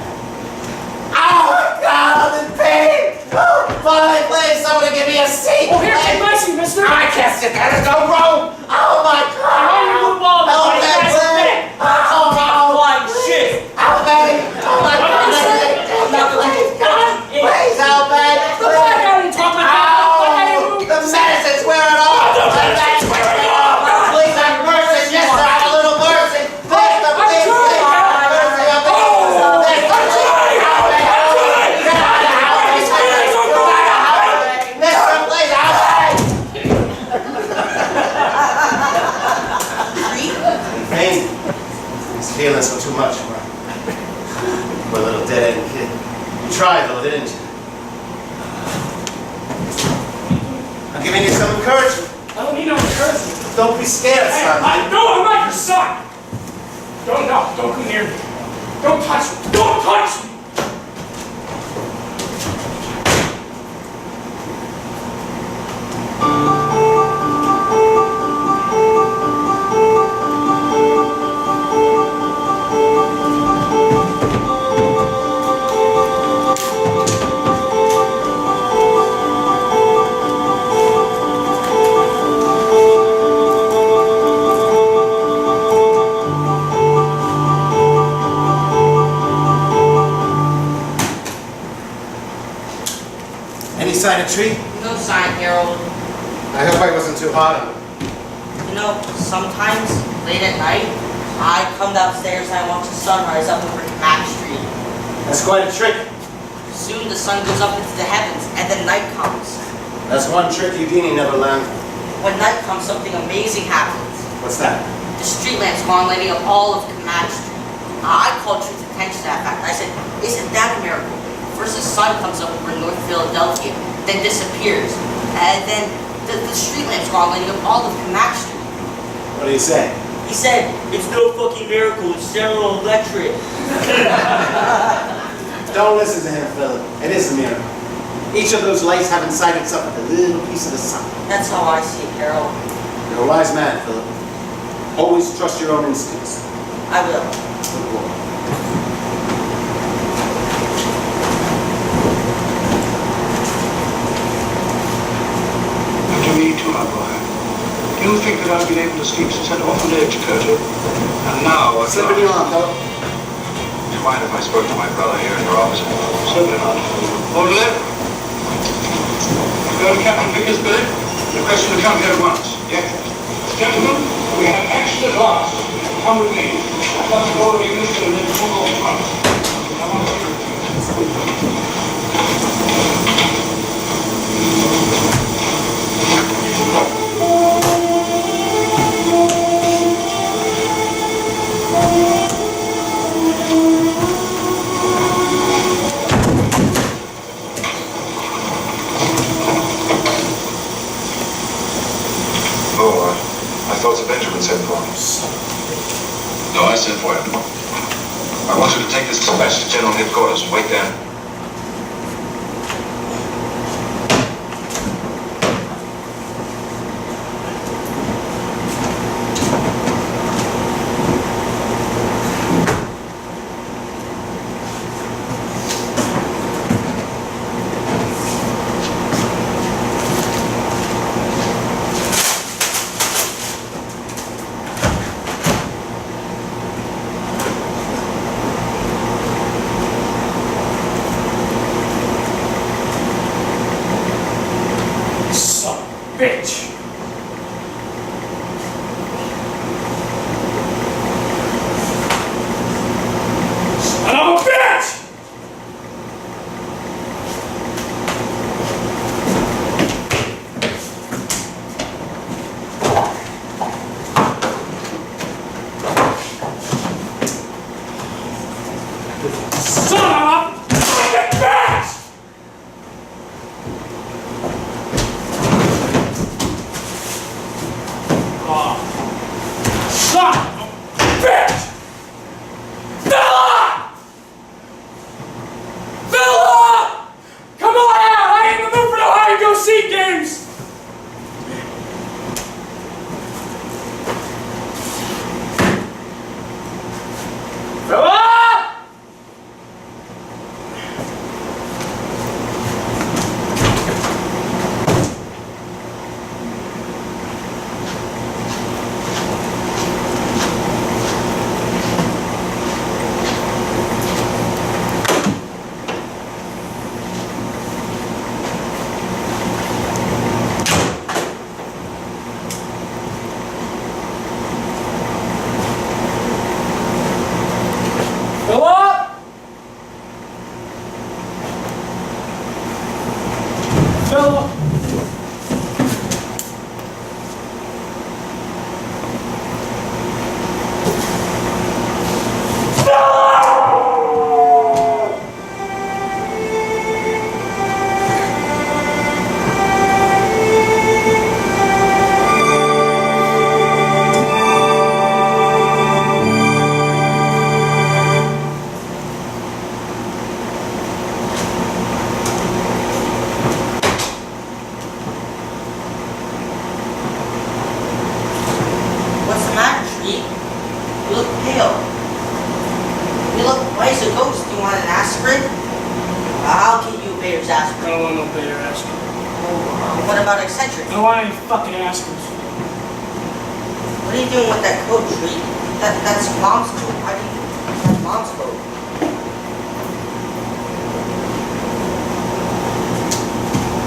Oh my God, I'm in pain! Oh, please, someone give me a seat! Oh, here, take my seat, mister! I can't sit there, there's no room! Oh my God! Why are you blue ball? Help me, please! Oh, Flying shit! help me! Oh my God! Please, God! Please help me! The black guy didn't talk like that! Oh, the medicine's wearing off! The medicine's wearing off! Please have mercy! Yes, sir, have a little mercy! Please, please, please have mercy on me! These feelings were too much for her. Poor little dead-end kid. You tried though, didn't you? I'm giving you some encouragement. I don't need no encouragement. Don't be scared, Hey, son. I'm not your son! Don't come near me. Don't touch me. Don't touch me! Any sign of Tree? No sign, Harold. I hope I wasn't too hard on him. Sometimes, late at night, I come downstairs and I watch the sunrise up over Mack Street. That's quite a trick. Soon the sun goes up into the heavens, and then night comes. That's one trick Houdini never learned. When night comes, something amazing happens. What's that? The street lamps go on lighting up all of Mack Street. I called Truth's attention to that fact. I said, isn't that a miracle? First the sun comes up over North Philadelphia, then disappears. And then the street lamps go on lighting up all of Mack Street. What do you say? He said, it's no fucking miracle, it's General Electric. Don't listen to him, Philip. It is a miracle. Each of those lights have inside itself a little piece of the sun. That's how I see it, Harold. You're a wise man, Philip. Always trust your own instincts. I will. Good boy. And to me too, my boy. Do you think that I've been able to sleep since that awful day at Chicago? And now, at Slip in your arm, Philip. Do you mind if I spoke to my brother here in your office? Certainly not. Orderly? Go to Captain Vickers, Billy. Request him to come here at once. Yes. Gentlemen, we have action at last. Come with me. I'd like to go over your mission and then move on at once. Come on, I thought Sir Benjamin sent for him. No, I sent for him. I want you to take this dispatch to General Headquarters and wait there. bitch. Son of a bitch! Son of a fucking bitch! Son of a bitch! Fella! Fella! Come on out! I ain't in the mood for no hide-and-go-seek games! Fella! Philip! Philip! What's the matter, Tree? You look pale. You look white as a ghost. Do you want an aspirin? I'll give you a Bayer's I aspirin. don't want no better aspirin. What about eccentric? I don't want any fucking aspirins. What are you doing with that coat, Tree? That's Mom's coat. Why do you have Mom's coat?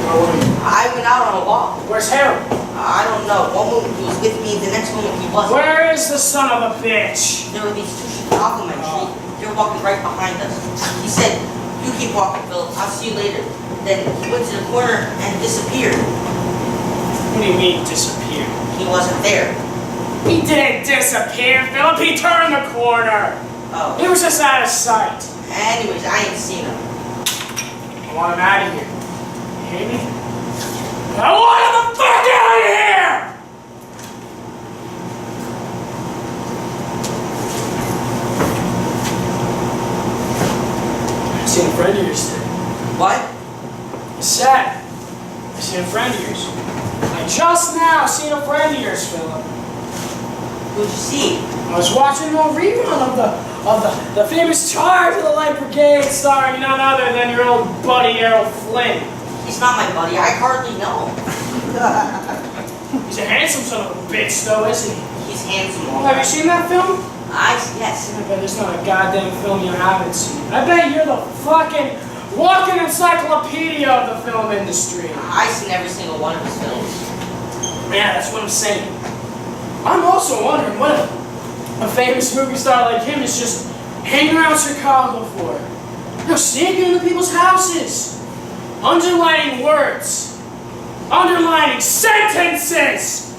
Where were you? I went out on a walk. Where's Harold? I don't know. One moment he was with me, the next moment he wasn't. Where is the son of a bitch? There were these two Chicago men, Tree. They're walking right behind us. He said, "You keep walking, Philip. I'll see you later." Then he went to the corner and disappeared. What do you mean disappeared? He wasn't there. He didn't disappear, Philip. He turned the corner. Oh. He was just out of sight. Anyways, I ain't seen him. I want him out of here. You hear me? I want him the fuck out of here! I seen a friend of yours today. What? I said, I seen a friend of yours. I just now seen a friend of yours, Philip. Who'd you see? I was watching a rerun of the famous Charge of the Light Brigade starring none other than your old buddy Errol Flynn. He's not my buddy. I hardly know him. He's a handsome son of a bitch, though, isn't he? He's handsome. all Have you right. seen that film? Yes. I bet there's not a goddamn film you haven't seen. I bet you're the fucking walking encyclopedia of the film industry. I've seen every single one of his films. Yeah, that's what I'm saying. I'm also wondering what a famous movie star like him is just hanging around Chicago for. You know, sneaking into people's houses, underlining words, underlining sentences,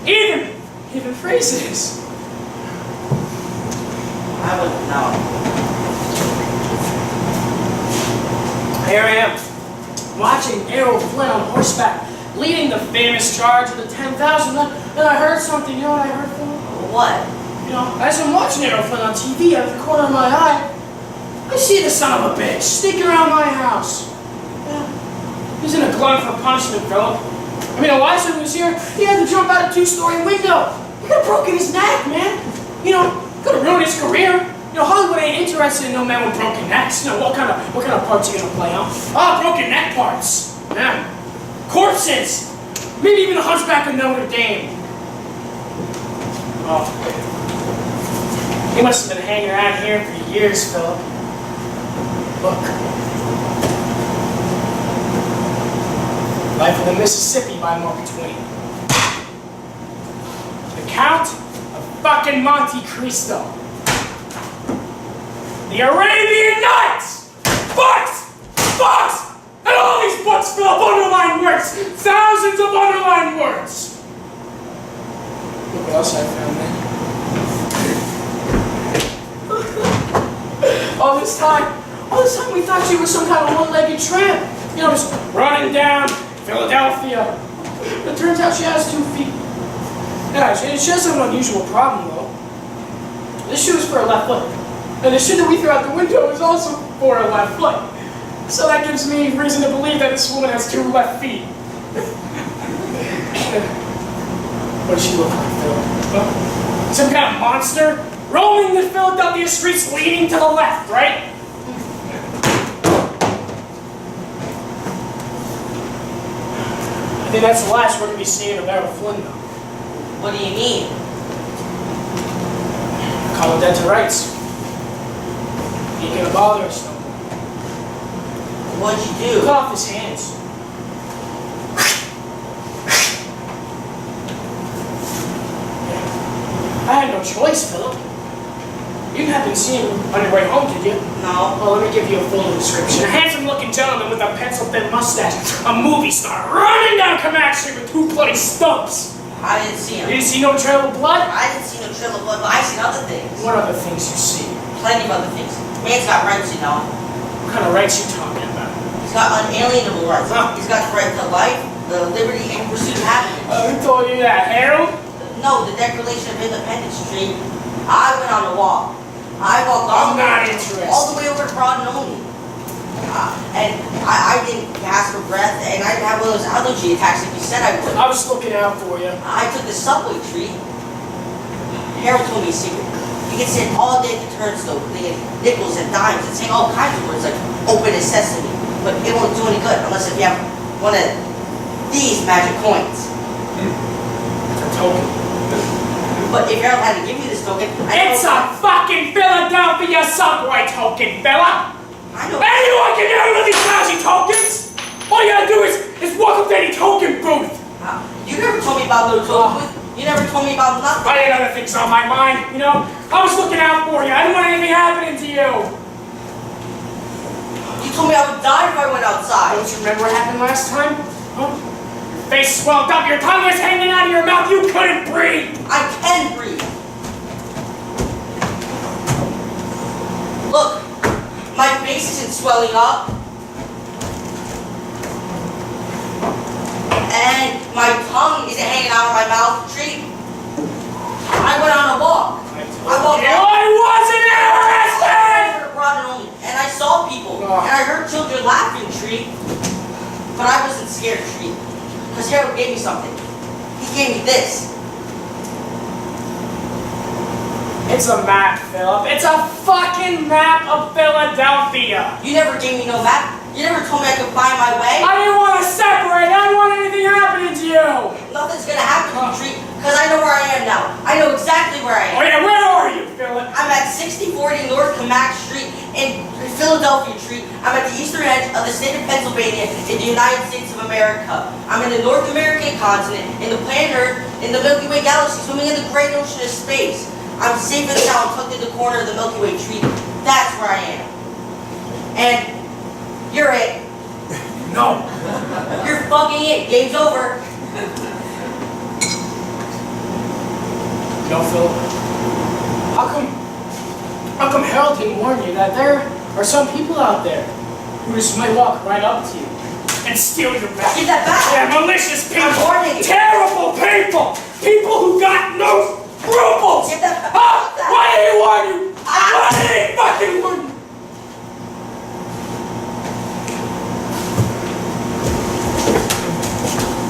even phrases. I wouldn't know. Here I am, watching Errol Flynn on horseback, leading the famous charge of the 10,000. Then I heard something. You know what I heard, Phil? What? You know, as I'm watching Errol Flynn on TV out of the corner of my eye, I see the son of a bitch sneaking around my house. Yeah. He's in a glutton for punishment, Philip. I mean, Eliza was here. He had to jump out a 2-story window. He could have broken his neck, man. You know, could have ruined his career. You know, Hollywood ain't interested in no man with broken necks. You know, what kind of parts you gonna play, huh? Ah, broken neck parts. Yeah. Corpses. Maybe even the Hunchback of Notre Dame. Oh. He must have been hanging around here for years, Philip. Look. Life of the Mississippi by Mark Twain. The Count of fucking Monte Cristo. The Arabian Nights! Books! Books! And all these books fill up underlined words! Thousands of underlined words! Look what else I found, man. All this time we thought she was some kind of one-legged tramp. You know, just running down Philadelphia. It turns out she has 2 feet. Yeah, she has an unusual problem, though. This shoe is for her left foot. And the shoe that we threw out the window is also for her left foot. So that gives me reason to believe that this woman has 2 left feet. What does she look like, Phil? Huh? Some kind of monster? Roaming the Philadelphia streets leaning to the left, right? I think that's the last we're going to be seeing of Errol Flynn, though. What do you mean? Call him dead to rights. He ain't gonna bother us no more. What'd you do? Cut off his hands. I had no choice, Philip. You haven't seen him on your way home, did you? No. Well, let me give you a full description. A handsome-looking gentleman with a pencil-thin mustache, a movie star, running down Comanche Street with 2 bloody stumps. I didn't see him. You didn't see no trail of blood? I didn't see no trail of blood, but I seen other things. What other things you see? Plenty of other things. Man's got rights, you know. What kind of rights you talking about? He's got unalienable rights. Huh. He's got the right to life, the liberty, and pursuit of happiness. Who told you that, Harold? No, the Declaration of Independence Street. I went on a walk. I walked I'm not interested. all the way over to Broad and Only. And I didn't gasp for breath, and I didn't have one of those allergy attacks like you said I would. I was looking out for you. I took the subway treat. Harold told me a secret. You can sit all day at the turnstile, thinking nickels and dimes, and saying all kinds of words like open as sesame. But it won't do any good unless if you have one of these magic coins. It's a token. But if Harold had to give me this token, It's a fucking Philadelphia subway token, fella! I know. Anyone can get one of these lousy tokens! All you gotta do is walk up to any token booth! You never told me about no token. You never told me about nothing. I had other things on my mind, you know? I was looking out for you. I didn't want anything happening to you. You told me I would die if I went outside. Don't you remember what happened last time? Huh? Your face swelled up, your tongue was hanging out of your mouth, you couldn't breathe! I can breathe. Look, my face isn't swelling up. And my tongue isn't hanging out of my mouth. Treat. I went on a walk. I walked I wasn't interested! and I saw people. And I heard children laughing, Treat. But I wasn't scared, Treat. Because Harold gave me something. He gave me this. It's a map, Philip. It's a fucking map of Philadelphia. You never gave me no map. You never told me I could find my way. I didn't want to separate. I didn't want anything happening to you. Nothing's gonna happen to me, Treat, because I know where I am now. I know exactly where I am. Oh yeah, where are you, Philip? I'm at 6040 North Comanche Street in Philadelphia Street. I'm at the eastern edge of the state of Pennsylvania in the United States of America. I'm in the North American continent, in the planet Earth, in the Milky Way galaxy, swimming in the great ocean of space. I'm safe and sound, tucked in the corner of the Milky Way Treat. That's where I am. And you're it. No. You're fucking it. Game's over. No, Philip. How come Harold didn't warn you that there are some people out there who just might walk right up to you and steal your bag? Give that back. Yeah, malicious people. I'm warning you. Terrible people. People who got no scruples. Give that back. Huh? Why did he warn you? Why did he fucking warn you?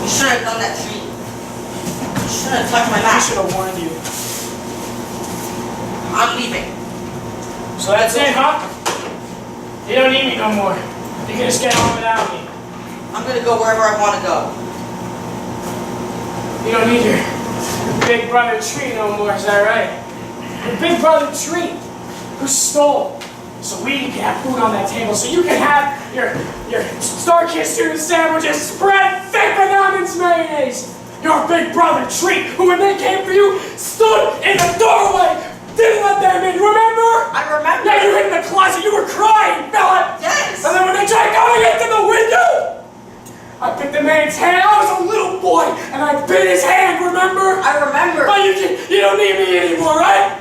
You shouldn't have done that, Treat. You shouldn't have touched my I map. should have warned you. I'm leaving. So that's it, huh? You don't need me no more. You can just get on without me. I'm gonna go wherever I want to go. You don't need your big brother Tree no more, is that right? Your big brother Tree, who stole so we can have food on that table, so you can have your Star-Kissed tuna sandwiches spread thick with onions mayonnaise. Your big brother, Treat, who when they came for you, stood in the doorway, didn't let them in, remember? I remember. Yeah, you hid in the closet, you were crying, Philip. Yes. And then when they tried going into the window, I picked the man's hand. I was a little boy, and I bit his hand, remember? I remember. But you don't need me anymore, right?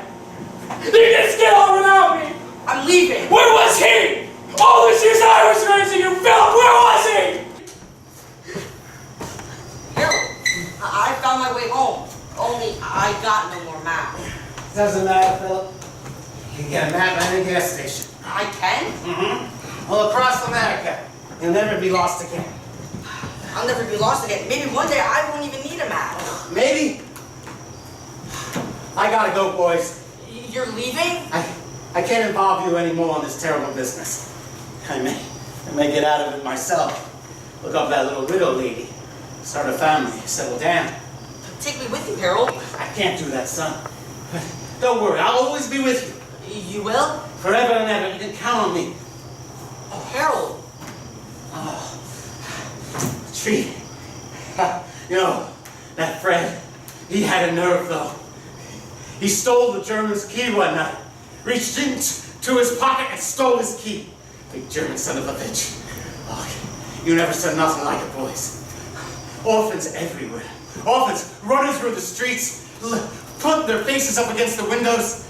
You can just get on without me. I'm leaving. Where was he? All these years I was raising you, Philip, where was he? Harold, I found my way home. Only I got no more map. Doesn't matter, Philip. You can get a map at any gas station. I can? Mm-hmm. All across America. You'll never be lost again. I'll never be lost again. Maybe one day I won't even need a map. Maybe. I gotta go, boys. You're leaving? I can't involve you anymore in this terrible business. I may get out of it myself. Look up that little widow lady. Start a family. Settle down. Take me with you, Harold. I can't do that, son. But don't worry, I'll always be with you. You will? Forever and ever. You can count on me. Oh, Harold. Oh, Treat. You know, that Fred, he had a nerve, though. He stole the German's key one night. Reached into his pocket and stole his key. Big German son of a bitch. Oh, you never said nothing like it, boys. Orphans everywhere. Orphans running through the streets, putting their faces up against the windows.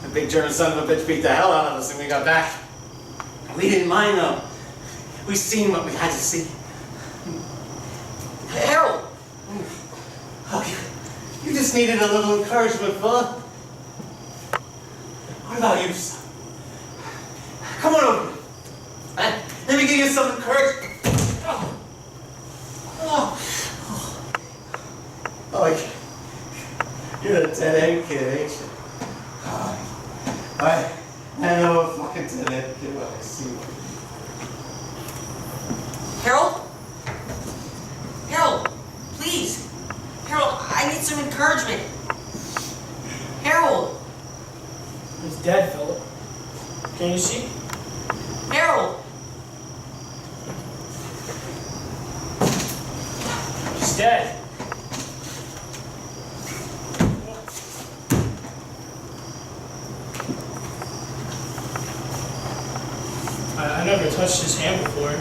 The big German son of a bitch beat the hell out of us when we got back. We didn't mind, though. We seen what we had to see. Harold. Oh, you just needed a little encouragement, Philip. What about you, son? Come on over. Let me give you some encouragement. Oh, you're a dead-end kid, ain't you? I know a fucking dead-end kid when I see one. Harold? Harold, please. Harold, I need some encouragement. Harold. He's dead, Philip. Can you see? Harold. He's dead. I never touched his hand before.